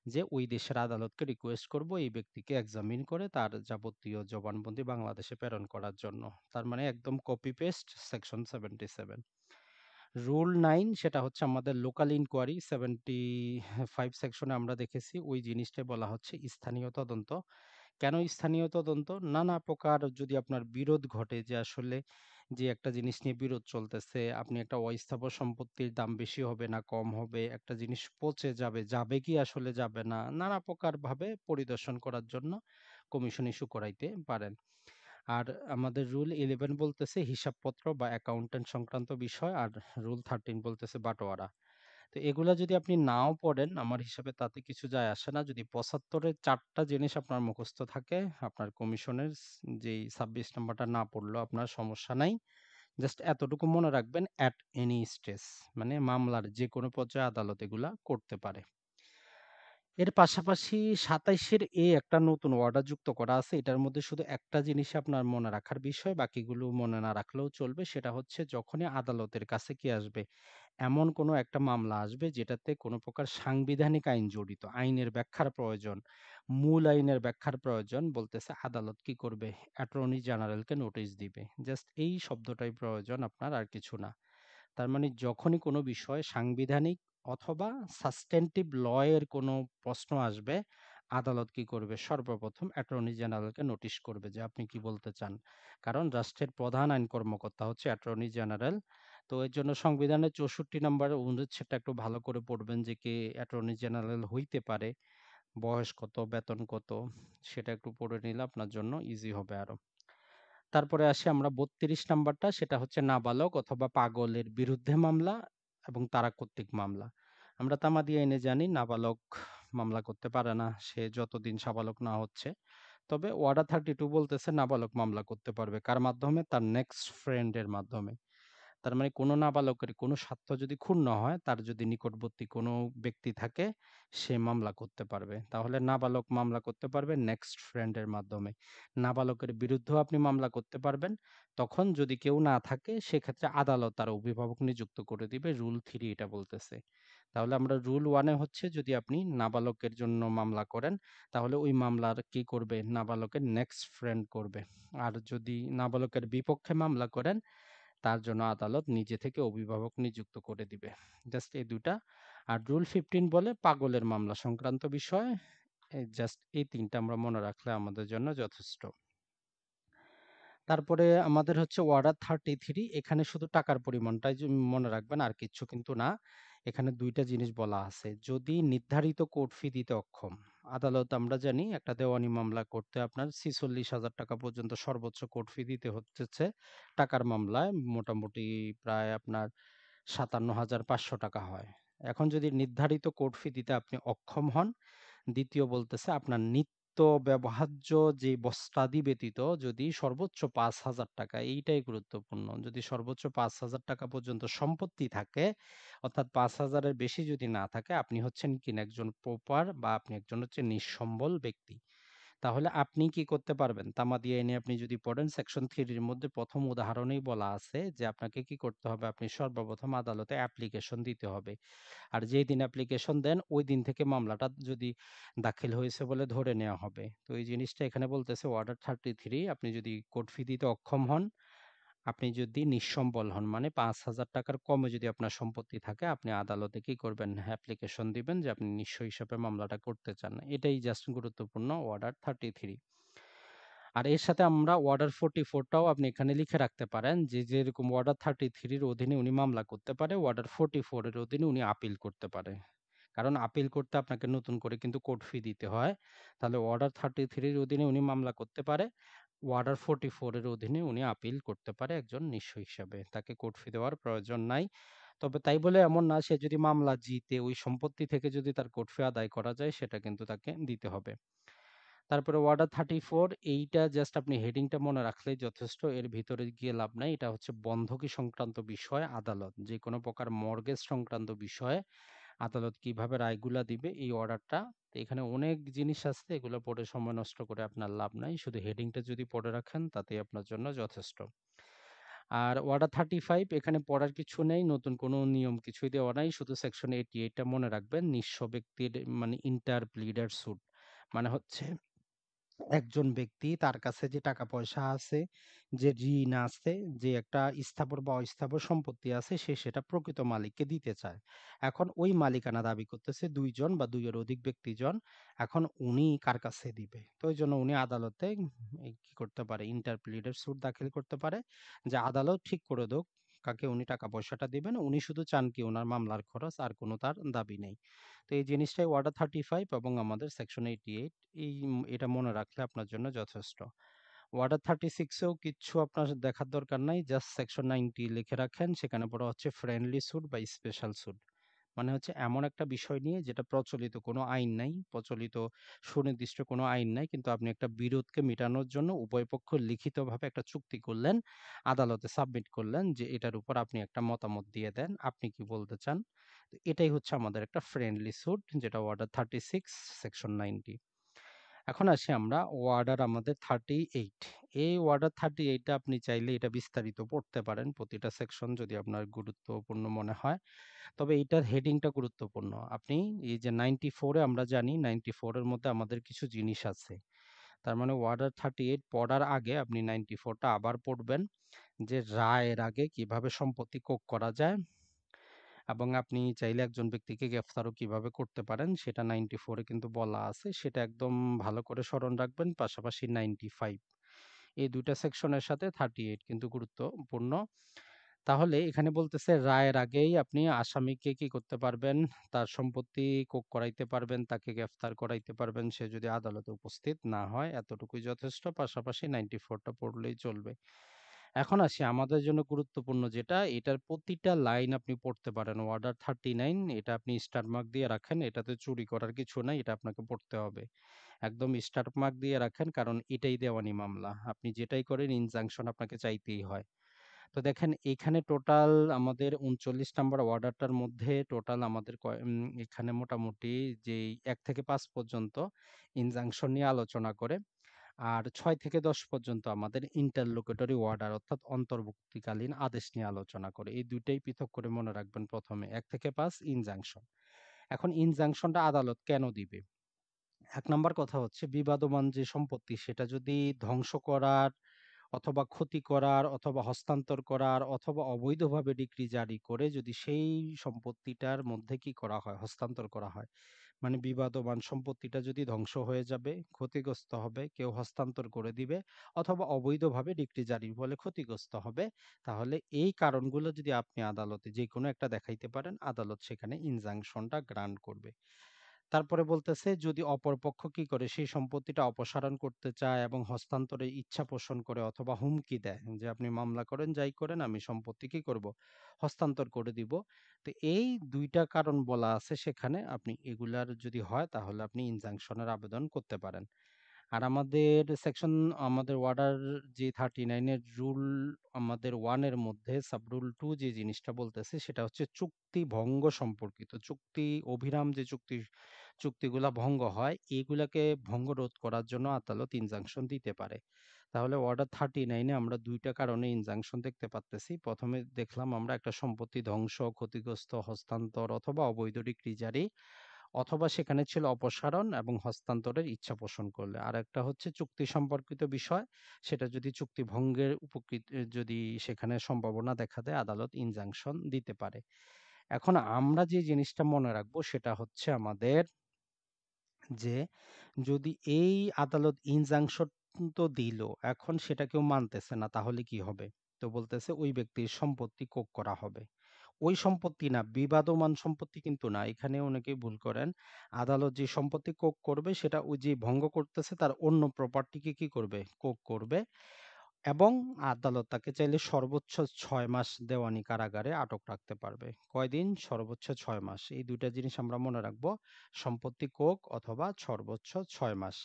যে ওই দেশের আদালতকে রিকোয়েস্ট করব এই ব্যক্তিকে এক্সামিন করে তার যাবতীয় জবানবন্দি বাংলাদেশে প্রেরণ করার জন্য। তার মানে একদম কপি পেস্ট সেকশন 77। রুল 9 সেটা হচ্ছে আমাদের লোকাল ইনকোয়ারি, 75 সেকশনে আমরা দেখেছি ওই জিনিসটাই বলা হচ্ছে স্থানীয় তদন্ত। কেন স্থানীয় তদন্ত? নানা প্রকার যদি আপনার বিরোধ ঘটে, যে আসলে যে একটা জিনিস নিয়ে বিরোধ চলতেছে, আপনি একটা অস্থাবর সম্পত্তির দাম বেশি হবে না কম হবে, একটা জিনিস পচে যাবে, যাবে কি আসলে যাবে না, নানা প্রকার ভাবে পরিদর্শন করার জন্য কমিশন ইস্যু করাইতে পারেন। আর আমাদের রুল 11 বলতেছে হিসাবপত্র বা অ্যাকাউন্টেন্ট সংক্রান্ত বিষয়, আর রুল 13 বলতেছে বাটোয়ারা। তো এগুলা যদি আপনি নাও পড়েন, আমার হিসাবে তাতে কিছু যায় আসে না। যদি ৭৫ এর ৪ টা জিনিস আপনার মুখস্থ থাকে, আপনার কমিশনের যেই ২৬ নাম্বারটা না পড়লেও আপনার সমস্যা নাই। জাস্ট এতটুকু মনে রাখবেন, এট এনি স্টেজ, মানে মামলার যেকোনো পর্যায়ে আদালত এগুলা করতে পারে। এর পাশাপাশি ২৭ এর একটা নতুন অর্ডার যুক্ত করা আছে। এটার মধ্যে শুধু একটা জিনিস আপনার মনে রাখার বিষয়, বাকিগুলো মনে না রাখলেও চলবে। সেটা হচ্ছে যখনই আদালতের কাছে কি আসবে? এমন কোনো একটা মামলা আসবে যেটাতে কোনো প্রকার সাংবিধানিক আইন জড়িত। আইনের ব্যাখ্যার প্রয়োজন, মূল আইনের ব্যাখ্যার প্রয়োজন বলতেছে আদালত কি করবে? অ্যাটর্নি জেনারেলকে নোটিশ দিবে। জাস্ট এই শব্দটাই প্রয়োজন আপনার, আর কিছু না। তার মানে যখনই কোনো বিষয় সাংবিধানিক অথবা সাবস্ট্যান্টিভ ল এর কোনো প্রশ্ন আসবে, আদালত কি করবে? সর্বপ্রথম অ্যাটর্নি জেনারেলকে নোটিশ করবে যে আপনি কি বলতে চান। কারণ রাষ্ট্রের প্রধান আইন কর্মকর্তা হচ্ছে অ্যাটর্নি জেনারেল। তো এর জন্য সংবিধানের ৬৪ নম্বর অনুচ্ছেদটা একটু ভালো করে পড়বেন যে কে অ্যাটর্নি জেনারেল হইতে পারে, বয়স কত, বেতন কত, সেটা একটু পড়ে নিলে আপনার জন্য ইজি হবে আরো। তারপরে আসি আমরা ৩২ নাম্বারটা, সেটা হচ্ছে নাবালক অথবা পাগলের বিরুদ্ধে মামলা এবং তারা কর্তৃক মামলা। আমরা তামাদি আইনে জানি নাবালক মামলা করতে পারে না, সে যতদিন সাবালক না হচ্ছে। তবে ওয়াডা 32 বলতেছে নাবালক মামলা করতে পারবে। কার মাধ্যমে? তার নেক্সট ফ্রেন্ড এর মাধ্যমে। তার মানে কোনো নাবালকের কোনো স্বার্থ যদি ক্ষুণ্ণ হয়, তার যদি নিকটবর্তী কোনো ব্যক্তি থাকে, সে মামলা করতে পারবে। তাহলে নাবালক মামলা করতে পারবে নেক্সট ফ্রেন্ড এর মাধ্যমে। নাবালকের বিরুদ্ধেও আপনি মামলা করতে পারবেন। তখন যদি কেউ না থাকে, সেক্ষেত্রে আদালত তার অভিভাবক নিযুক্ত করে দিবে। রুল 3 এটা বলতেছে। তাহলে আমরা রুল 1 এ হচ্ছে যদি আপনি নাবালকের জন্য মামলা করেন, তাহলে ওই মামলার কি করবে? নাবালকের নেক্সট ফ্রেন্ড করবে। আর যদি নাবালকের বিপক্ষে মামলা করেন, তার জন্য আদালত নিজে থেকে অভিভাবক নিযুক্ত করে দিবে। জাস্ট এই ২ টা। আর রুল 15 বলে পাগলের মামলা সংক্রান্ত বিষয়। জাস্ট এই ৩ টা আমরা মনে রাখলে আমাদের জন্য যথেষ্ট। তারপরে আমাদের হচ্ছে অর্ডার 33, এখানে শুধু টাকার পরিমাণটাই মনে রাখবেন, আর কিচ্ছু কিন্তু না। এখানে ২ টা জিনিস বলা আছে। যদি নির্ধারিত কোর্ট ফি দিতে অক্ষম, আদালত আমরা জানি একটা দেওয়ানি মামলা করতে আপনার ৪৬,০০০ টাকা পর্যন্ত সর্বোচ্চ কোর্ট ফি দিতে হচ্ছে। টাকার মামলায় মোটামুটি প্রায় আপনার ৫৭,৫০০ টাকা হয়। এখন যদি নির্ধারিত কোর্ট ফি দিতে আপনি অক্ষম হন, দ্বিতীয় বলতেছে আপনার নিত্য ব্যবহার্য যে বস্ত্রাদি ব্যতীত যদি সর্বোচ্চ ৫,০০০ টাকা, এইটাই গুরুত্বপূর্ণ। যদি সর্বোচ্চ ৫,০০০ টাকা পর্যন্ত সম্পত্তি থাকে, অর্থাৎ ৫,০০০ এর বেশি যদি না থাকে, আপনি হচ্ছেন কিনা একজন প্রপার বা আপনি একজন হচ্ছে নিঃসম্বল ব্যক্তি। তাহলে আপনি কি করতে পারবেন? তামাদি আইনে আপনি যদি পড়েন সেকশন 3 এর মধ্যে ১ম উদাহরণেই বলা আছে যে আপনাকে কি করতে হবে? আপনি সর্বপ্রথম আদালতে অ্যাপ্লিকেশন দিতে হবে। আর যেই দিন অ্যাপ্লিকেশন দেন ওই দিন থেকে মামলাটা যদি দাখিল হয়েছে বলে ধরে নেওয়া হবে। তো এই জিনিসটা এখানে বলতেছে অর্ডার 33, আপনি যদি কোর্ট ফি দিতে অক্ষম হন, আপনি যদি নিঃসম্বল হন মানে ৫,০০০ টাকার কমে যদি আপনার সম্পত্তি থাকে, আপনি আদালতে কি করবেন? অ্যাপ্লিকেশন দিবেন যে আপনি নিঃস্ব হিসাবে মামলাটা করতে চান। এটাই জাস্ট গুরুত্বপূর্ণ অর্ডার 33। আর এর সাথে আমরা অর্ডার 44 টাও আপনি এখানে লিখে রাখতে পারেন যে যেরকম অর্ডার 33 এর অধীনে উনি মামলা করতে পারে, অর্ডার 44 এর অধীনে উনি আপিল করতে পারে। কারণ আপিল করতে আপনাকে নতুন করে কিন্তু কোর্ট ফি দিতে হয়। তাহলে অর্ডার 33 এর অধীনে উনি মামলা করতে পারে। অর্ডার 44 এর অধীনে উনি আপিল করতে পারে একজন নিঃস্ব হিসাবে। তাকে কোর্ট ফি দেওয়ার প্রয়োজন নাই। তবে তাই বলে এমন না সে যদি মামলা জিতে ওই সম্পত্তি থেকে যদি তার কোর্ট ফি আদায় করা যায় সেটা কিন্তু তাকে দিতে হবে। তারপরে ওয়ার্ডার 34, এইটা জাস্ট আপনি হেডিংটা মনে রাখলেই যথেষ্ট। এর ভিতরে গিয়ে লাভ নাই। এটা হচ্ছে বন্ধকি সংক্রান্ত বিষয় আদালত। যেকোনো প্রকার মর্টগেজ সংক্রান্ত বিষয়ে আদালত কিভাবে রায়গুলা দিবে এই অর্ডারটা। তো এখানে অনেক জিনিস আছে, এগুলো পড়ে সময় নষ্ট করে আপনার লাভ নাই। শুধু হেডিংটা যদি পড়ে রাখেন তাতেই আপনার জন্য যথেষ্ট। আর ওয়ার্ডার 35, এখানে পড়ার কিছু নেই, নতুন কোনো নিয়ম কিছুই দেওয়া নাই। শুধু সেকশন 88 টা মনে রাখবেন। নিঃস্ব ব্যক্তির মানে ইন্টার প্লিডার সুট। মানে হচ্ছে একজন ব্যক্তি তার কাছে যে টাকা পয়সা আছে, যে ঋণ আছে, যে একটা স্থাবর বা অস্থাবর সম্পত্তি আছে, সে সেটা প্রকৃত মালিককে দিতে চায়। এখন ওই মালিকানা দাবি করতেছে ২ জন বা ২ এর অধিক ব্যক্তিজন। এখন উনি কার কাছে দিবে? তো এইজন্য উনি আদালতে কি করতে পারে? ইন্টারপ্লিডের স্যুট দাখিল করতে পারে যে আদালত ঠিক করে দিক কাকে উনি টাকা পয়সাটা দিবেন। উনি শুধু চান কি উনার মামলার খরচ, আর কোনো তার দাবি নেই। তো এই জিনিসটাই ওয়ার্ডার 35 এবং আমাদের সেকশন 88, এটা মনে রাখলে আপনার জন্য যথেষ্ট। ওয়ার্ডার 36 এও কিচ্ছু আপনার দেখার দরকার নাই। জাস্ট সেকশন 90 লিখে রাখেন। সেখানে পড়া হচ্ছে ফ্রেন্ডলি স্যুট বা স্পেশাল স্যুট। মানে হচ্ছে এমন একটা বিষয় নিয়ে যেটা প্রচলিত কোনো আইন নাই, প্রচলিত সুনির্দিষ্ট কোনো আইন নাই, কিন্তু আপনি একটা বিরোধকে মেটানোর জন্য উভয় পক্ষ লিখিতভাবে একটা চুক্তি করলেন, আদালতে সাবমিট করলেন যে এটার উপর আপনি একটা মতামত দিয়ে দেন, আপনি কি বলতে চান। তো এটাই হচ্ছে আমাদের একটা ফ্রেন্ডলি স্যুট, যেটা ওয়ার্ডার 36 সেকশন 90। এখন আসি আমরা ওয়ার্ডার আমাদের 38। এই ওয়ার্ডার 38টা আপনি চাইলে এটা বিস্তারিত পড়তে পারেন, প্রতিটা সেকশন যদি আপনার গুরুত্বপূর্ণ মনে হয়। তবে এইটার হেডিংটা গুরুত্বপূর্ণ। আপনি এই যে 94 এ আমরা জানি 94 এর মধ্যে আমাদের কিছু জিনিস আছে। তার মানে ওয়ার্ডার 38 পড়ার আগে আপনি 94টা আবার পড়বেন, যে রায়ের আগে কিভাবে সম্পত্তি কোক করা যায়, এবং আপনি চাইলে একজন ব্যক্তিকে গ্রেফতারও কিভাবে করতে পারেন সেটা 94 এ কিন্তু বলা আছে। সেটা একদম ভালো করে স্মরণ রাখবেন। পাশাপাশি 95, এই দুইটা সেকশনের সাথে 38 কিন্তু গুরুত্বপূর্ণ। তাহলে এখানে বলতেছে রায়ের আগেই আপনি আসামিকে কি করতে পারবেন, তার সম্পত্তি কোক করাইতে পারবেন, তাকে গ্রেফতার করাইতে পারবেন, সে যদি আদালতে উপস্থিত না হয়। এতটুকুই যথেষ্ট। পাশাপাশি 94টা পড়লেই চলবে। এখন আসি আমাদের জন্য গুরুত্বপূর্ণ যেটা, এটার প্রতিটা লাইন আপনি পড়তে পারেন। অর্ডার 39 এটা আপনি স্টার মার্ক দিয়ে রাখেন, এটাতে চুরি করার কিছু নাই, এটা আপনাকে পড়তে হবে। একদম স্টার মার্ক দিয়ে রাখেন, কারণ এটাই দেওয়ানি মামলা। আপনি যেটাই করেন ইনজাংশন আপনাকে চাইতেই হয়। তো দেখেন এখানে টোটাল আমাদের 39 নাম্বার অর্ডারটার মধ্যে টোটাল আমাদের এখানে মোটামুটি যেই 1 থেকে 5 পর্যন্ত ইনজাংশন নিয়ে আলোচনা করে, আর 6 থেকে 10 পর্যন্ত আমাদের ইন্টারলোকুটরি অর্ডার অর্থাৎ অন্তর্বর্তীকালীন আদেশ নিয়ে আলোচনা করে। এই দুইটাই পৃথক করে মনে রাখবেন। প্রথমে 1 থেকে 5 ইনজাংশন। এখন ইনজাংশনটা আদালত কেন দিবে? 1 নাম্বার কথা হচ্ছে বিবাদমান যে সম্পত্তি সেটা যদি ধ্বংস করার অথবা ক্ষতি করার অথবা হস্তান্তর করার অথবা অবৈধভাবে ডিক্রি জারি করে যদি সেই সম্পত্তিটার মধ্যে কি করা হয়, হস্তান্তর করা হয়, মানে বিবাদমান সম্পত্তিটা যদি ধ্বংস হয়ে যাবে, ক্ষতিগ্রস্ত হবে, কেউ হস্তান্তর করে দিবে, অথবা অবৈধভাবে ডিক্রি জারির ফলে ক্ষতিগ্রস্ত হবে, তাহলে এই কারণগুলো যদি আপনি আদালতে যে কোনো একটা দেখাইতে পারেন, আদালত সেখানে ইনজাংশনটা গ্রান্ট করবে। তারপরে বলতেছে যদি অপরপক্ষ কি করে সেই সম্পত্তিটা অপসারণ করতে চায় এবং হস্তান্তরের ইচ্ছা পোষণ করে অথবা হুমকি দেয় যে আপনি মামলা করেন, যাই করেন, আমি সম্পত্তি কি করব, হস্তান্তর করে দিব। তো এই দুইটা কারণ বলা আছে সেখানে, আপনি এগুলার যদি হয় তাহলে আপনি ইনজাংশনের আবেদন করতে পারেন। আর আমাদের সেকশন, আমাদের ওয়ার্ডার যে 39 এর রুল আমাদের 1 এর মধ্যে সাবরুল 2 যে জিনিসটা বলতেছে সেটা হচ্ছে চুক্তি ভঙ্গ সম্পর্কিত। চুক্তি অভিরাম যে চুক্তিগুলা ভঙ্গ হয়, এগুলাকে ভঙ্গ রোধ করার জন্য আদালত ইনজাংশন দিতে পারে। তাহলে অর্ডার 39 এ আমরা দুইটা কারণে ইনজাংশন দেখতে পারতেছি। প্রথমে দেখলাম আমরা একটা সম্পত্তি ধ্বংস, ক্ষতিগ্রস্ত, হস্তান্তর অথবা অবৈধ ডিক্রি জারি, অথবা সেখানে ছিল অপসারণ এবং হস্তান্তরের ইচ্ছা পোষণ করলে। আর একটা হচ্ছে চুক্তি সম্পর্কিত বিষয়, সেটা যদি চুক্তি ভঙ্গের যদি সেখানে সম্ভাবনা দেখা দেয়, আদালত ইনজাংশন দিতে পারে। এখন আমরা যে জিনিসটা মনে রাখবো সেটা হচ্ছে আমাদের, যে যদি এই আদালত ইনজাংশন তো দিল, এখন সেটা কেউ মানতেছে না, তাহলে কি হবে? তো বলতেছে ওই ব্যক্তির সম্পত্তি কোক করা হবে। ওই সম্পত্তি না, বিবাদমান সম্পত্তি কিন্তু না, এখানে অনেকেই ভুল করেন। আদালত যে সম্পত্তি কোক করবে সেটা ওই যে ভঙ্গ করতেছে তার অন্য প্রপার্টিকে কি করবে, কোক করবে, এবং আদালত তাকে চাইলে সর্বোচ্চ 6 মাস দেওয়ানি কারাগারে আটক রাখতে পারবে। কয়দিন? সর্বোচ্চ 6 মাস। এই দুইটা জিনিস আমরা মনে রাখবো, সম্পত্তি কোক অথবা সর্বোচ্চ 6 মাস।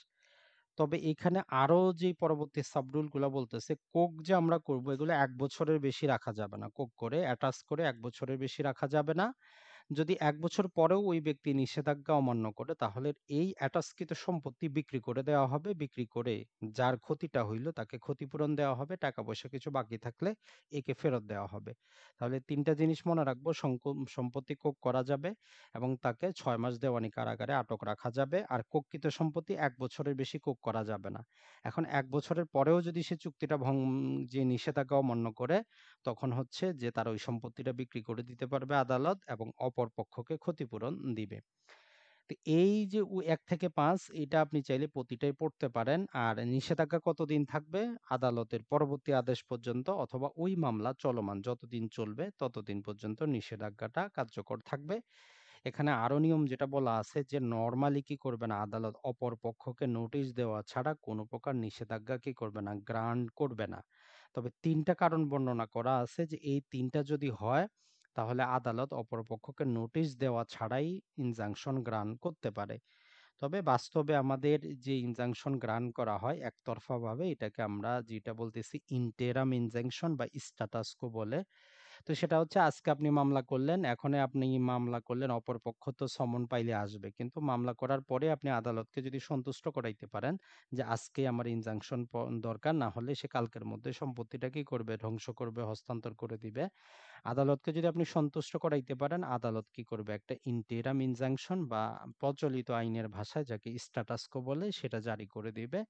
তবে এখানে আরো যে পরবর্তী সাবরুল গুলা বলতেছে, কোক যে আমরা করব এগুলো 1 বছরের বেশি রাখা যাবে না, কোক করে অ্যাটাচ করে 1 বছরের বেশি রাখা যাবে না। যদি 1 বছর পরেও ওই ব্যক্তি নিষেধাজ্ঞা অমান্য করে, তাহলে এই অ্যাটাচকৃত সম্পত্তি বিক্রি করে দেওয়া হবে। বিক্রি করে যার ক্ষতিটা হইল তাকে ক্ষতিপূরণ দেওয়া হবে, টাকা পয়সা কিছু বাকি থাকলে একে ফেরত দেওয়া হবে। তাহলে তিনটা জিনিস মনে রাখবো, সম্পত্তি কোক করা যাবে এবং তাকে 6 মাস দেওয়ানি কারাগারে আটক রাখা যাবে, আর কোককৃত সম্পত্তি 1 বছরের বেশি কোক করা যাবে না। এখন 1 বছরের পরেও যদি সে চুক্তিটা যে নিষেধাজ্ঞা অমান্য করে, তখন হচ্ছে যে তার ওই সম্পত্তিটা বিক্রি করে দিতে পারবে আদালত এবং অপর পক্ষকে ক্ষতিপূরণ দিবে। তো এই যে 1 থেকে 5 এটা আপনি চাইলে প্রতিটাই পড়তে পারেন। আর নিষেধাজ্ঞা কতদিন থাকবে? আদালতের পরবর্তী আদেশ পর্যন্ত অথবা ওই মামলা চলমান যতদিন চলবে ততদিন পর্যন্ত নিষেধাজ্ঞাটা কার্যকর থাকবে। এখানে আরো নিয়ম যেটা বলা আছে যে নরমালি কি করবে না, আদালত অপর পক্ষকে নোটিশ দেওয়া ছাড়া কোনো প্রকার নিষেধাজ্ঞা কি করবে না, গ্রান্ট করবে না। তবে 3টা কারণ বর্ণনা করা আছে, যে এই 3টা যদি হয় তাহলে আদালত অপরপক্ষকে নোটিশ দেওয়া ছাড়াই ইনজাংশন গ্রহণ করতে পারে। তবে বাস্তবে আমাদের যে ইনজাংশন গ্রহণ করা হয় একতরফাভাবে, এটাকে আমরা যেটা বলতেছি ইন্টেরাম ইনজাংশন বা স্ট্যাটাস কো বলে। তো সেটা হচ্ছে আজকে আপনি মামলা করলেন, এখনই আপনি মামলা করলেন, অপরপক্ষ তো সমন পাইলে আসবে। কিন্তু মামলা করার পরে আপনি আদালতকে যদি সন্তুষ্ট করাইতে পারেন যে আজকে আমার ইনজাংশন দরকার, না হলে সে কালকের মধ্যে সম্পত্তিটা কি করবে, ধ্বংস করবে, হস্তান্তর করে দিবে। আদালতকে যদি আপনি সন্তুষ্ট করাইতে পারেন, আদালত কি করবে, একটা ইন্টেরাম ইনজাংশন বা প্রচলিত আইনের ভাষায় যাকে স্ট্যাটাস কো বলে সেটা জারি করে দিবে।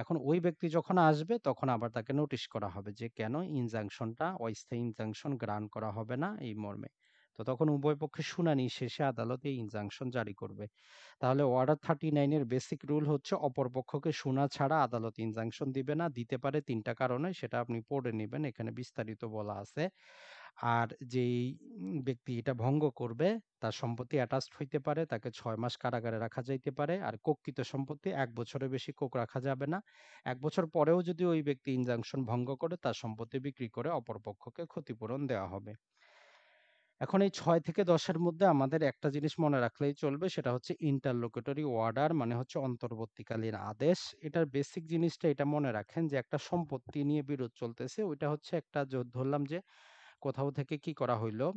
এখন ওই ব্যক্তি যখন আসবে তখন আবার তাকে নোটিশ করা হবে যে কেন ইনজাংশনটা, অস্থায়ী ইনজাংশন গ্রহণ করা হবে না এই মর্মে। তো তখন উভয় পক্ষের শুনানি শেষে আদালত এই ইনজাংশন জারি করবে। তাহলে অর্ডার 39 এর বেসিক রুল হচ্ছে অপর পক্ষকে শোনা ছাড়া আদালত ইনজাংশন দিবে না। দিতে পারে ৩টা কারণে, সেটা আপনি পড়ে নিবেন, এখানে বিস্তারিত বলা আছে। আর যেই ব্যক্তি এটা ভঙ্গ করবে তার সম্পত্তি অ্যাটাচড হইতে পারে, তাকে ৬ মাস কারাগারে রাখা যাইতে পারে। আর কর্তৃত সম্পত্তি ১ বছরের বেশি রাখা যাবে না। ১ বছর পরেও যদি ওই ব্যক্তি ইনজাংশন ভঙ্গ করে তার সম্পত্তি বিক্রি করে অপরপক্ষকে ক্ষতিপূরণ দেওয়া হবে। এখন এই ৬ থেকে ১০ এর মধ্যে আমাদের একটা জিনিস মনে রাখলেই চলবে, সেটা হচ্ছে ইন্টারলোকুটরি অর্ডার, মানে হচ্ছে অন্তর্বর্তীকালীন আদেশ। এটার বেসিক জিনিসটা এটা মনে রাখেন যে একটা সম্পত্তি নিয়ে বিরোধ চলতেছে, ওইটা হচ্ছে একটা ধরলাম যে কোথাও থেকে কি করা হইলো,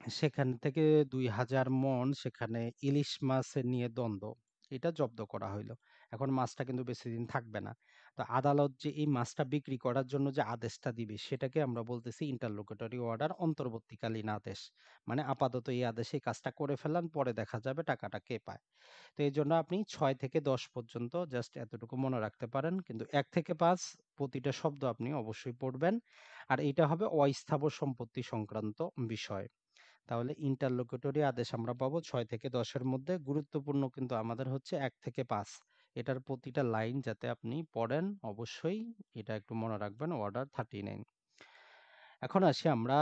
সেখান থেকে ২,০০০ মণ সেখানে ইলিশ মাছের নিয়ে দ্বন্দ্ব। এটা জব্দ করা হইলো। এখন মাছটা কিন্তু বেশিদিন থাকবে না। তো আদালত যে এই মাছটা বিক্রি করার জন্য যে আদেশটা দিবে সেটাকে আমরা বলতেছি ইন্টারলোকুটরি অর্ডার, অন্তর্বর্তীকালীন আদেশ। মানে আপাতত এই আদেশে এই কাজটা করে ফেললাম, পরে দেখা যাবে টাকাটা কে পায়। তো এইজন্য আপনি ৬ থেকে ১০ পর্যন্ত জাস্ট এতটুকু মনে রাখতে পারেন। কিন্তু ১ থেকে ৫ প্রতিটা শব্দ আপনি অবশ্যই পড়বেন। আর এইটা হবে অস্থাবর সম্পত্তি সংক্রান্ত বিষয়। তাহলে ইন্টারলোকুটরি আদেশ আমরা পাবো ৬ থেকে ১০ এর মধ্যে। গুরুত্বপূর্ণ কিন্তু আমাদের হচ্ছে ১ থেকে ৫। এটার প্রতিটা লাইন যাতে আপনি পড়েন অবশ্যই, এটা একটু মনে রাখবেন, অর্ডার 39। এখন আসি আমরা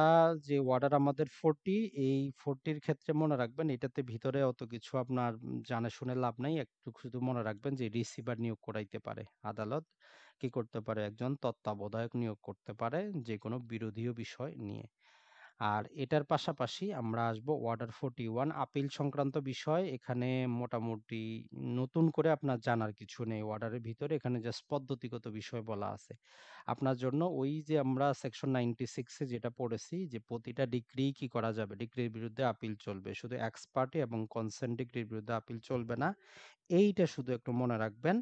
যে অর্ডার আমাদের 40, এই 40 এর ক্ষেত্রে মনে রাখবেন এটাতে ভিতরে অত কিছু আপনার জানা শুনে লাভ নাই। একটু শুধু মনে রাখবেন যে রিসিভার নিয়োগ করাইতে পারে। আদালত কি করতে পারে, একজন তত্ত্বাবধায়ক নিয়োগ করতে পারে যেকোনো বিরোধীয় বিষয় নিয়ে। আর এটার পাশাপাশি আমরা আসবো অর্ডার 41 আপিল সংক্রান্ত বিষয়। এখানে মোটামুটি নতুন করে আপনার জানার কিছু নেই অর্ডারের ভিতরে, এখানে জাস্ট পদ্ধতিগত বিষয় বলা আছে আপনার জন্য। ওই যে আমরা সেকশন 96 এ যেটা পড়েছি যে প্রতিটা ডিক্রি কি করা যাবে, ডিক্রির বিরুদ্ধে আপিল চলবে, শুধু এক্স পার্টি এবং কনসেন্ট ডিক্রির বিরুদ্ধে আপিল চলবে না। এইটা শুধু একটু মনে রাখবেন।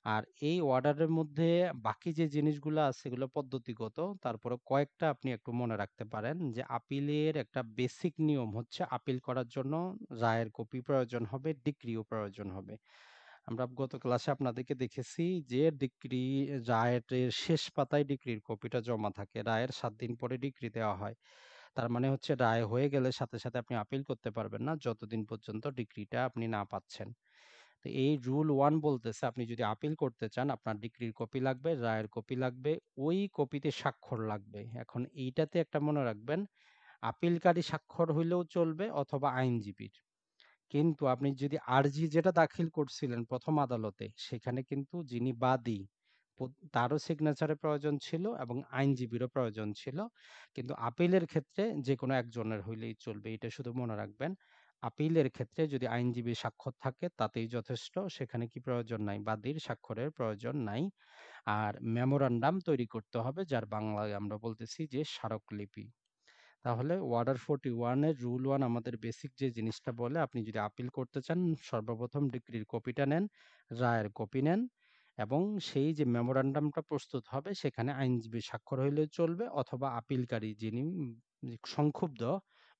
আর এই অর্ডারের মধ্যে বাকি যে জিনিসগুলো আছে এগুলো পদ্ধতিগত, তারপরে কয়েকটা আপনি একটু মনে রাখতে পারেন যে আপিলের একটা বেসিক নিয়ম হচ্ছে আপিল করার জন্য রায়ের কপি প্রয়োজন হবে, ডিক্রিও প্রয়োজন হবে। আমরা গত ক্লাসে আপনাদেরকে দেখেছি যে ডিক্রি, রায়ের শেষ পাতায় ডিক্রির কপিটা জমা থাকে, রায়ের ৭ দিন পরে ডিক্রি দেওয়া হয়। তার মানে হচ্ছে রায় হয়ে গেলে সাথে সাথে আপনি আপিল করতে পারবেন না যতদিন পর্যন্ত ডিক্রিটা আপনি না পাচ্ছেন। তো এই রুল 1 বলতেছে আপনি যদি আপিল করতে চান আপনার ডিক্রির কপি লাগবে, রায়ের কপি লাগবে, ওই কপিতে স্বাক্ষর লাগবে। এখন এইটাতে একটা মনে রাখবেন, আপিলকারী স্বাক্ষর হইলেও চলবে অথবা আইনজীবীর। কিন্তু আপনি যদি আরজি যেটা দাখিল করছিলেন প্রথম আদালতে, সেখানে কিন্তু যিনি বাদী তারও সিগনেচারের প্রয়োজন ছিল এবং আইনজীবীরও প্রয়োজন ছিল। কিন্তু আপিলের ক্ষেত্রে যে কোনো একজনের হইলেই চলবে, এটা শুধু মনে রাখবেন। আপিলের ক্ষেত্রে যদি আইনজীবীর স্বাক্ষর থাকে তাতেই যথেষ্ট, সেখানে কি প্রয়োজন নাই, বাদীর স্বাক্ষরের প্রয়োজন নাই। আর মেমোরান্ডাম তৈরি করতে হবে, যার বাংলায় আমরা বলতেছি যে স্মারকলিপি। তাহলে অর্ডার 41 এর রুল 1 আমাদের বেসিক যে জিনিসটা বলে, আপনি যদি আপিল করতে চান সর্বপ্রথম ডিক্রির কপিটা নেন, রায়ের কপি নেন, এবং সেই যে মেমোরান্ডামটা প্রস্তুত হবে সেখানে আইনজীবী স্বাক্ষর হইলেও চলবে অথবা আপিলকারী যিনি সংক্ষুব্ধ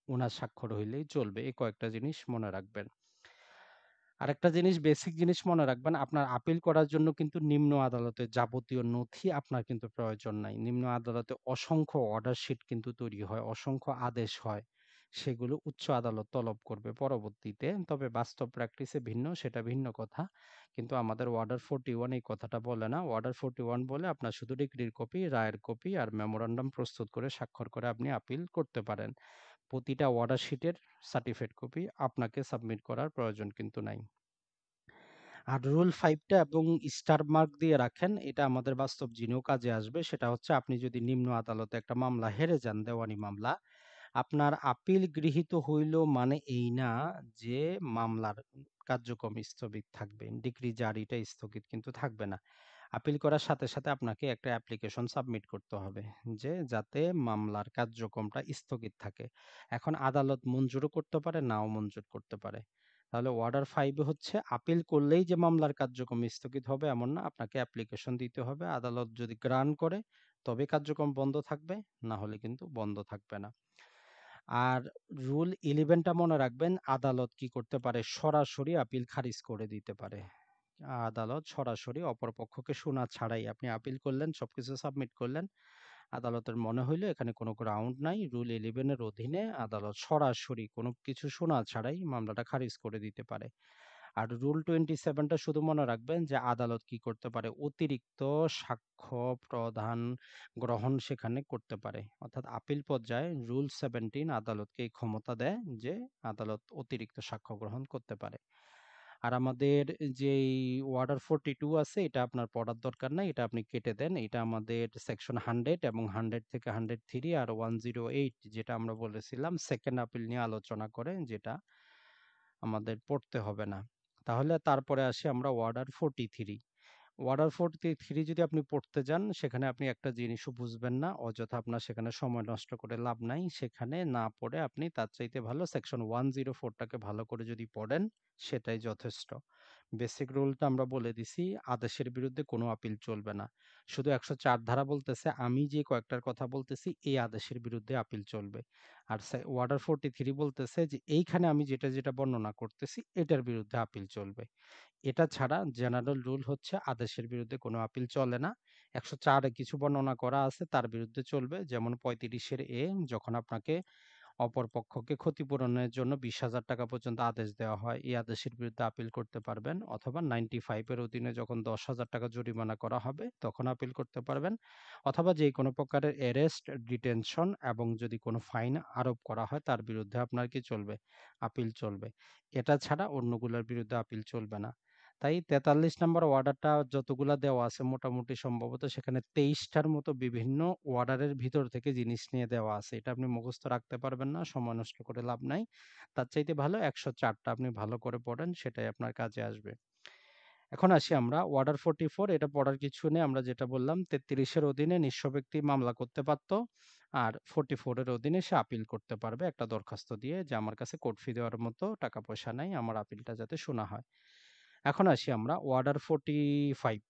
ওনার স্বাক্ষর হইলেই চলবে। এই কয়েকটা জিনিস মনে রাখবেন। আরেকটা জিনিস, বেসিক জিনিস মনে রাখবেন, আপনার আপিল করার জন্য কিন্তু নিম্ন আদালতে যাবতীয় নথি আপনার কিন্তু প্রয়োজন নাই। নিম্ন আদালতে অসংখ্য অর্ডার শিট কিন্তু তৈরি হয়, অসংখ্য আদেশ হয়। সেগুলো উচ্চ আদালত তলব করবে পরবর্তীতে। তবে বাস্তব প্র্যাকটিসে ভিন্ন, সেটা ভিন্ন কথা। কিন্তু আমাদের অর্ডার 41 এই কথাটা বলে না। অর্ডার 41 বলে আপনার শুধু ডিক্রির কপি, রায়ের কপি আর মেমোরান্ডাম প্রস্তুত করে স্বাক্ষর করে আপনি আপিল করতে পারেন। প্রতিটা অর্ডার শিটের সার্টিফাইড কপি আপনাকে সাবমিট করার প্রয়োজন কিন্তু নাই। আর রুল 5 টা এবং স্টার মার্ক দিয়ে রাখেন, এটা আমাদের বাস্তব জীবনেও কাজে আসবে। সেটা হচ্ছে আপনি যদি নিম্ন আদালতে একটা মামলা হেরে যান, দেওয়ানি মামলা, আপনার আপিল গৃহীত হইল মানে এই না যে মামলার কার্যক্রম স্থগিত থাকবে। ডিক্রি জারিটা স্থগিত কিন্তু থাকবে না। আপিল করার সাথে, সাথে আপনাকে একটা অ্যাপ্লিকেশন সাবমিট করতে হবে যে যাতে মামলার কার্যক্রমটা স্থগিত থাকে। এখন আদালত মঞ্জুরও করতে পারে, নাও মঞ্জুর করতে পারে। তাহলে অর্ডার 5 এ হচ্ছে আপিল করলেই যে মামলার কার্যক্রম স্থগিত হবে এমন না। আপনাকে অ্যাপ্লিকেশন দিতে হবে। আদালত যদি গ্রান্ট করে তবে কার্যক্রম বন্ধ থাকবে, না হলে কিন্তু বন্ধ থাকবে না। আর রুল 11 টা মনে রাখবেন, আদালত কি করতে পারে? সরাসরি আপিল খারিজ করে দিতে পারে। আদালত সরাসরি অপর পক্ষকে শোনা ছাড়াই আপনি আপিল করলেন, সবকিছু সাবমিট করলেন। আদালতের মনে হইলো এখানে কোনো গ্রাউন্ড নাই, রুল 11 এর অধীনে আদালত সরাসরি কোনো কিছু শোনা ছাড়াই মামলাটা খারিজ করে দিতে পারে। আর রুল 27 টা শুধু মনে রাখবেন যে আদালত কি করতে পারে? অতিরিক্ত সাক্ষ্য প্রদান গ্রহণ সেখানে করতে পারে। অর্থাৎ আপিল পর্যায়ে রুল 17 আদালতকে এই ক্ষমতা দেয় যে আদালত অতিরিক্ত সাক্ষ্য গ্রহণ করতে পারে। আর আমাদের যেই ওয়ার্ডার 42 আছে এটা আপনার পড়ার দরকার নাই, এটা আপনি কেটে দেন। এটা আমাদের সেকশন 100 এবং 100 থেকে 103 আর 108 যেটা আমরা বলেছিলাম সেকেন্ড আপিল নিয়ে আলোচনা করে, যেটা আমাদের পড়তে হবে না। তাহলে তারপরে আসি আমরা ওয়ার্ডার 43। ওয়ার্ডার 43 যদি আপনি পড়তে যান সেখানে আপনি একটা জিনিসও বুঝবেন না, অযথা আপনার সেখানে সময় নষ্ট করে লাভ নাই। সেখানে না পড়ে আপনি তার চাইতে ভালো সেকশন 104টাকে ভালো করে যদি পড়েন সেটাই যথেষ্ট। বেসিক রুলটা আমরা বলে দিছি, আদেশের বিরুদ্ধে কোনো আপিল চলবে না। শুধু 104 ধারা বলতেছে আমি যে কয়েকটার কথা বলতেছি এই আদেশের বিরুদ্ধে আপিল চলবে। আর ওয়ার্ডার 43 বলতেছে যে এইখানে আমি যেটা যেটা বর্ণনা করতেছি এটার বিরুদ্ধে আপিল চলবে। এটা ছাড়া জেনারেল রুল হচ্ছে আদেশের বিরুদ্ধে কোনো আপিল চলে না। 104 এ কিছু বর্ণনা করা আছে তার বিরুদ্ধে চলবে, যেমন 35 এর এ, যখন আপনাকে অপর পক্ষকে ক্ষতিপূরণের জন্য 20,000 টাকা পর্যন্ত আদেশ দেওয়া হয়, এই আদেশের বিরুদ্ধে আপিল করতে পারবেন। অথবা 95 এর অধীনে যখন 10,000 টাকা জরিমানা করা হবে তখন আপিল করতে পারবেন। অথবা যে কোনো প্রকারের অ্যারেস্ট, ডিটেনশন এবং যদি কোনো ফাইন আরোপ করা হয় তার বিরুদ্ধে আপনার কি চলবে? আপিল চলবে। এটা ছাড়া অন্যগুলোর বিরুদ্ধে আপিল চলবে না। তাই 43 নম্বর অর্ডারটা যতগুলা দেওয়া আছে মোটামুটি সম্ভবত সেখানে 23টার মতো বিভিন্ন অর্ডারের ভিতর থেকে জিনিস নিয়ে দেওয়া আছে। এটা আপনি মুখস্থ রাখতে পারবেন না, সময় নষ্ট করে লাভ নাই। তার চাইতে ভালো 104টা আপনি ভালো করে পড়েন, সেটাই আপনার কাজে আসবে। এখন আসি আমরা অর্ডার 44, এটা পড়ার কিছু নেই। আমরা যেটা বললাম 33 এর অধীনে নিঃস্ব ব্যক্তি মামলা করতে পারত। আর 44 এর অধীনে সে আপিল করতে পারবে একটা দরখাস্ত দিয়ে যে আমার কাছে কোর্ট ফি দেওয়ার মতো টাকা পয়সা নাই, আমার আপিলটা যাতে শোনা হয়। এখন আসি আমরা অর্ডার 45।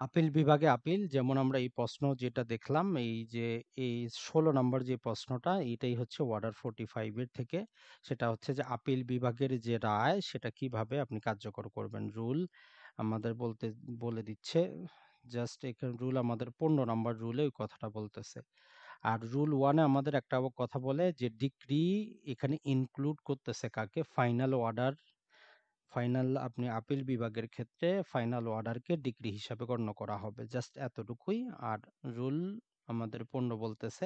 আপিল বিভাগে আপিল, যেমন আমরা এই প্রশ্ন যেটা দেখলাম এই যে এই 16 নম্বর যে প্রশ্নটা এটাই হচ্ছে অর্ডার 45 এর থেকে। সেটা হচ্ছে যে আপিল বিভাগের যে রায় সেটা কিভাবে আপনি কার্যকর করবেন। রুল আমাদের বলে দিচ্ছে, জাস্ট এখানে রুল আমাদের 15 নম্বর রুলে ওই কথাটা বলতেছে। আর রুল 1 এ আমাদের একটা কথা বলে যে ডিক্রি এখানে ইনক্লুড করতেছে কাকে? Final order. ফাইনাল আপনি আপিল বিভাগের ক্ষেত্রে ফাইনাল অর্ডারকে ডিক্রি হিসাবে গণ্য করা হবে, জাস্ট এতটুকুই। আর রুল আমাদের 15 বলতেছে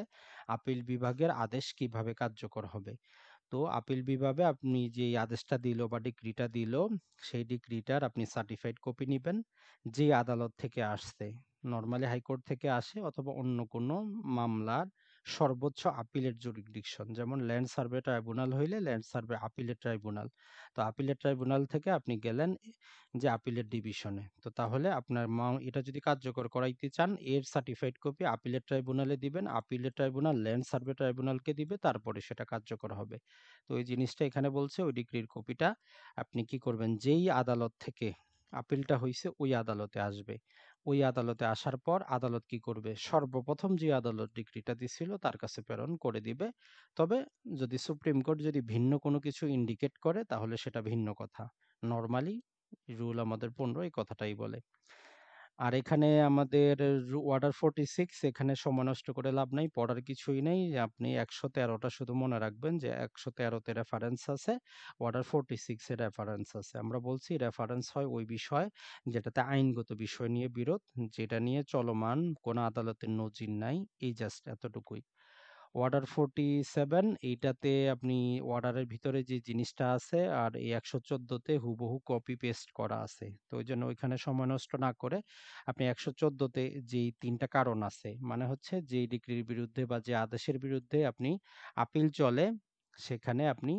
আপিল বিভাগের আদেশ কিভাবে কার্যকর হবে। তো আপিল বিভাগে আপনি যে আদেশটা দিল বা ডিক্রিটা দিল সেই ডিক্রিটার আপনি সার্টিফাইড কপি নিবেন, যে আদালত থেকে আসছে, নর্মালি হাইকোর্ট থেকে আসে অথবা অন্য কোনো মামলার সর্বোচ্চ আপিলের জুরিসডিকশন, যেমন ল্যান্ড সার্ভে ট্রাইব্যুনাল হইলে ল্যান্ড সার্ভে আপিলের ট্রাইব্যুনাল। তো আপিলের ট্রাইব্যুনাল থেকে আপনি গেলেন যে আপিলের ডিভিশনে, তো তাহলে আপনার এটা যদি কার্যকর করাইতে চান এর সার্টিফাইড কপি আপিলের ট্রাইব্যুনালে দিবেন, আপিলের ট্রাইব্যুনাল ল্যান্ড সার্ভে ট্রাইব্যুনালকে দিবে, তারপরে সেটা কার্যকর হবে। তো ওই জিনিসটা এখানে বলছে ওই ডিক্রির কপিটা আপনি কি করবেন, যেই আদালত থেকে আপিলটা হইছে ওই আদালতে আসবে। ওই আদালতে আসার পর আদালত কি করবে, সর্বপ্রথম যে আদালত ডিক্রিটা দিছিল তার কাছে প্রেরণ করে দিবে। তবে যদি সুপ্রিম কোর্ট যদি ভিন্ন কোনো কিছু ইন্ডিকেট করে তাহলে সেটা ভিন্ন কথা। নরমালি রুল আমাদের 15 এই কথাটাই বলে। আর এখানে আমাদের অর্ডার 46, এখানে সময় নষ্ট করে লাভ নাই, পড়ার কিছুই নেই। আপনি 113টা শুধু মনে রাখবেন যে 113তে রেফারেন্স আছে, অর্ডার 46 এর রেফারেন্স আছে। আমরা বলছি রেফারেন্স হয় ওই বিষয় যেটাতে আইনগত বিষয় নিয়ে বিরোধ, যেটা নিয়ে চলমান কোন আদালতের নজির নাই, এই জাস্ট এতটুকুই। অর্ডার 47 এইটাতে আপনি অর্ডারের ভিতরে যে জিনিসটা আছে আর এই 114 তে হুবহু কপি পেস্ট করা আছে। তো ওইজন্য ওইখানে সময় নষ্ট না করে আপনি 114 তে যেই ৩ টা কারণ আছে, মানে হচ্ছে যেই ডিক্রির বিরুদ্ধে বা যে আদেশের বিরুদ্ধে আপনি আপিল চলে, সেখানে আপনি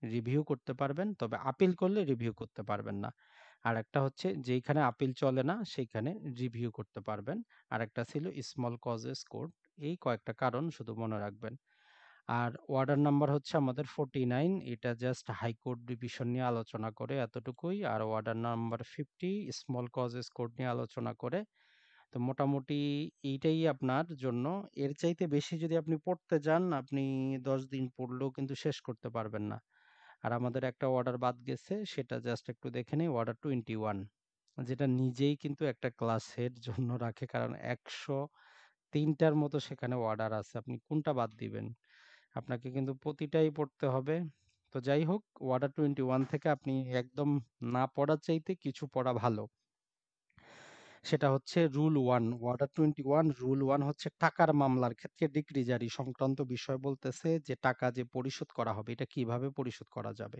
রিভিউ করতে পারবেন। তবে আপিল করলে রিভিউ করতে পারবেন না। আরেকটা হচ্ছে যেইখানে আপিল চলে না সেইখানে রিভিউ করতে পারবেন। আরেকটা ছিল স্মল কজেস কোর্ট। এই কয়েকটা কারণ শুধু মনে রাখবেন। আর ওয়ার্ডার নাম্বার হচ্ছে আমাদের 49, এটা জাস্ট হাইকোর্ট ডিভিশন নিয়ে আলোচনা করে এতটুকুই। আর order number 50 small causes court নিয়ে আলোচনা করে। তো মোটামুটি এইটাই আপনার জন্য। এর চাইতে বেশি যদি আপনি পড়তে যান, আপনি 10 দিন পড়লেও কিন্তু শেষ করতে পারবেন না। আর আমাদের একটা অর্ডার বাদ গেছে, সেটা জাস্ট একটু দেখে নেই, অর্ডার 21, যেটা নিজেই কিন্তু একটা ক্লাসের জন্য রাখে, কারণ 103টার মতো সেখানে অর্ডার আছে, আপনি কোনটা বাদ দিবেন? আপনাকে কিন্তু প্রতিটাই পড়তে হবে। তো যাই হোক, অর্ডার 21 থেকে আপনি একদম না পড়ার চাইতে কিছু পড়া ভালো। সেটা হচ্ছে রুল 1, অর্ডার 21 রুল 1 হচ্ছে টাকার মামলার ক্ষেত্রে ডিক্রি জারি সংক্রান্ত বিষয় বলতেছে যে টাকা যে পরিশোধ করা হবে এটা কিভাবে পরিশোধ করা যাবে,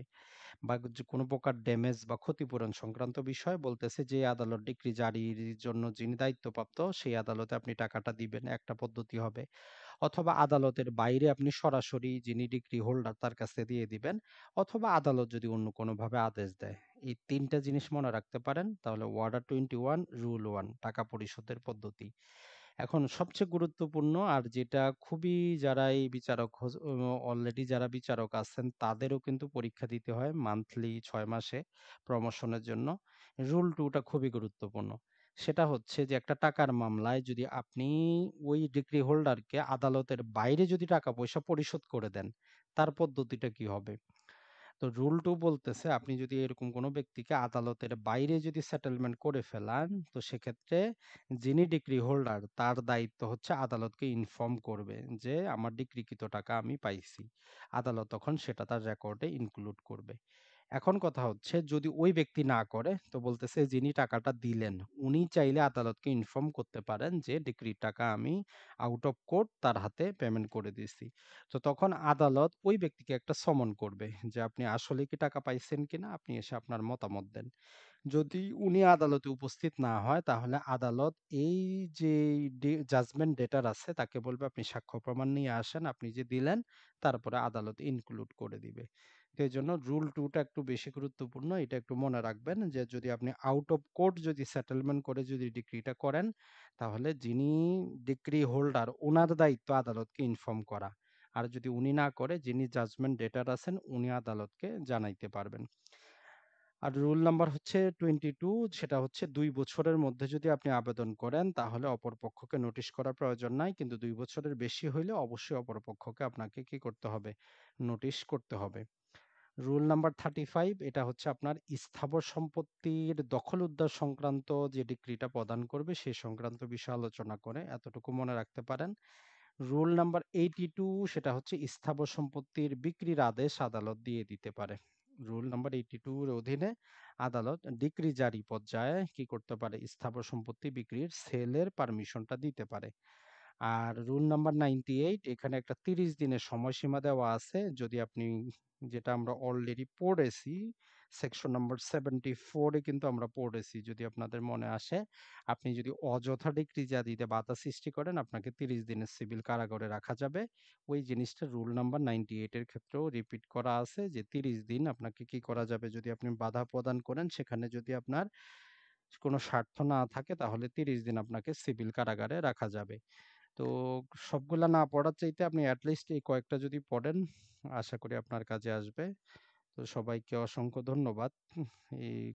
বা যে কোনো প্রকার ড্যামেজ বা ক্ষতিপূরণ সংক্রান্ত বিষয় বলতেছে যে আদালত ডিক্রি জারির জন্য যিনি দায়িত্বপ্রাপ্ত সেই আদালতে আপনি টাকাটা দিবেন, একটা পদ্ধতি হবে। অথবা আদালতের বাইরে আপনি সরাসরি যিনি ডিগ্রি হোল্ডার তার কাছে দিয়ে দিবেন, অথবা আদালত যদি অন্য কোনোভাবে আদেশ দেয়। এই ৩টা জিনিস মনে রাখতে পারেন, তাহলে ওয়ার্ডার 21 রুল 1 টাকা পরিশোধের পদ্ধতি। এখন সবচেয়ে গুরুত্বপূর্ণ আর যেটা খুবই, যারা এই বিচারক অলরেডি যারা বিচারক আছেন তাদেরও কিন্তু পরীক্ষা দিতে হয় মান্থলি 6 মাসে প্রমোশনের জন্য, রুল 2টা খুবই গুরুত্বপূর্ণ। সেটা হচ্ছে যে একটা টাকার মামলায় যদি আপনি ওই ডিগ্রি হোল্ডারকে আদালতের বাইরে যদি টাকা পয়সা পরিশোধ করে দেন, তার পদ্ধতিটা কি হবে? তো রুল 2 বলতেছে আপনি যদি এরকম কোনো ব্যক্তিকে আদালতের বাইরে যদি সেটেলমেন্ট করে ফেলান, তো সেক্ষেত্রে যিনি ডিগ্রি হোল্ডার তার দায়িত্ব হচ্ছে আদালতকে ইনফর্ম করবে যে আমার ডিগ্রিকৃত টাকা আমি পাইছি। আদালত তখন সেটা তার রেকর্ডে ইনক্লুড করবে। এখন কথা হচ্ছে যদি ওই ব্যক্তি না করে, তো বলতেছে যিনি টাকাটা দিলেন উনি চাইলে আদালতকে ইনফর্ম করতে পারেন যে ডিক্রির টাকা আমি আউট অফ কোর্ট তার হাতে পেমেন্ট করে দিয়েছি। তো তখন আদালত ওই ব্যক্তিকে একটা সমন করবে যে আপনি আসলে কি টাকা পাইছেন কিনা, আপনি এসে আপনার মতামত দেন। যদি উনি আদালতে উপস্থিত না হয় তাহলে আদালত এই যে জাজমেন্ট ডেটার আছে তাকে বলবে আপনি সাক্ষ্য প্রমাণ নিয়ে আসেন, আপনি যে দিলেন, তারপরে আদালত ইনক্লুড করে দিবে। তো এই জন্য রুল 2টা একটু বেশি গুরুত্বপূর্ণ, এটা একটু মনে রাখবেন যে যদি আপনি আউট অফ কোর্ট যদি সেটেলমেন্ট করে যদি ডিক্রিটা করেন, তাহলে যিনি ডিক্রি হোল্ডার ওনার দায়িত্ব আদালতকে ইনফর্ম করা। আর যদি উনি না করে, যিনি জাজমেন্ট ডেটার আছেন উনি আদালতকে জানাইতে পারবেন। আর রুল নাম্বার হচ্ছে 22, সেটা হচ্ছে 2 বছরের মধ্যে যদি আপনি আবেদন করেন তাহলে অপর পক্ষকে নোটিশ করার প্রয়োজন নাই, কিন্তু 2 বছরের বেশি হইলে অবশ্যই অপর পক্ষকে আপনাকে কি করতে হবে? নোটিশ করতে হবে। রুল নাম্বার 35, এটা হচ্ছে আপনার স্থাবর সম্পত্তির দখল উদ্ধার সংক্রান্ত যে ডিক্রিটা প্রদান করবে সে সংক্রান্ত বিষয় আলোচনা করে, এতটুকু মনে রাখতে পারেন। রুল নাম্বার 82, সেটা হচ্ছে স্থাবর সম্পত্তির বিক্রির আদেশ আদালত দিয়ে দিতে পারে। রুল নাম্বার 82 এর অধীনে আদালত ডিক্রি জারি পর্যায়ে কি করতে পারে? স্থাবর সম্পত্তি বিক্রির সেলের পারমিশনটা দিতে পারে। আর রুল নাম্বার 98, এখানে একটা 30 দিনের সময়সীমা দেওয়া আছে। যদি আপনি, যেটা আমরা অলরেডি পড়েছি, সেকশন নাম্বার 74 এ কিন্তু আমরা পড়েছি, যদি আপনাদের মনে আসে, আপনি যদি অযথা ডিক্রি জারিতে বাধা সৃষ্টি করেন আপনাকে 30 দিনের সিভিল কারাগারে রাখা যাবে। ওই জিনিসটা রুল নাম্বার 98 এর ক্ষেত্রেও রিপিট করা আছে যে 30 দিন আপনাকে কি করা যাবে, যদি আপনি বাধা প্রদান করেন সেখানে যদি আপনার কোনো স্বার্থ না থাকে তাহলে 30 দিন আপনাকে সিভিল কারাগারে রাখা যাবে। তো সবগুলা না পড়ার চাইতে আপনি এটলিস্ট এই কয়েকটা যদি পড়েন, আশা করি আপনার কাজে আসবে। তো সবাইকে অসংখ্য ধন্যবাদ এই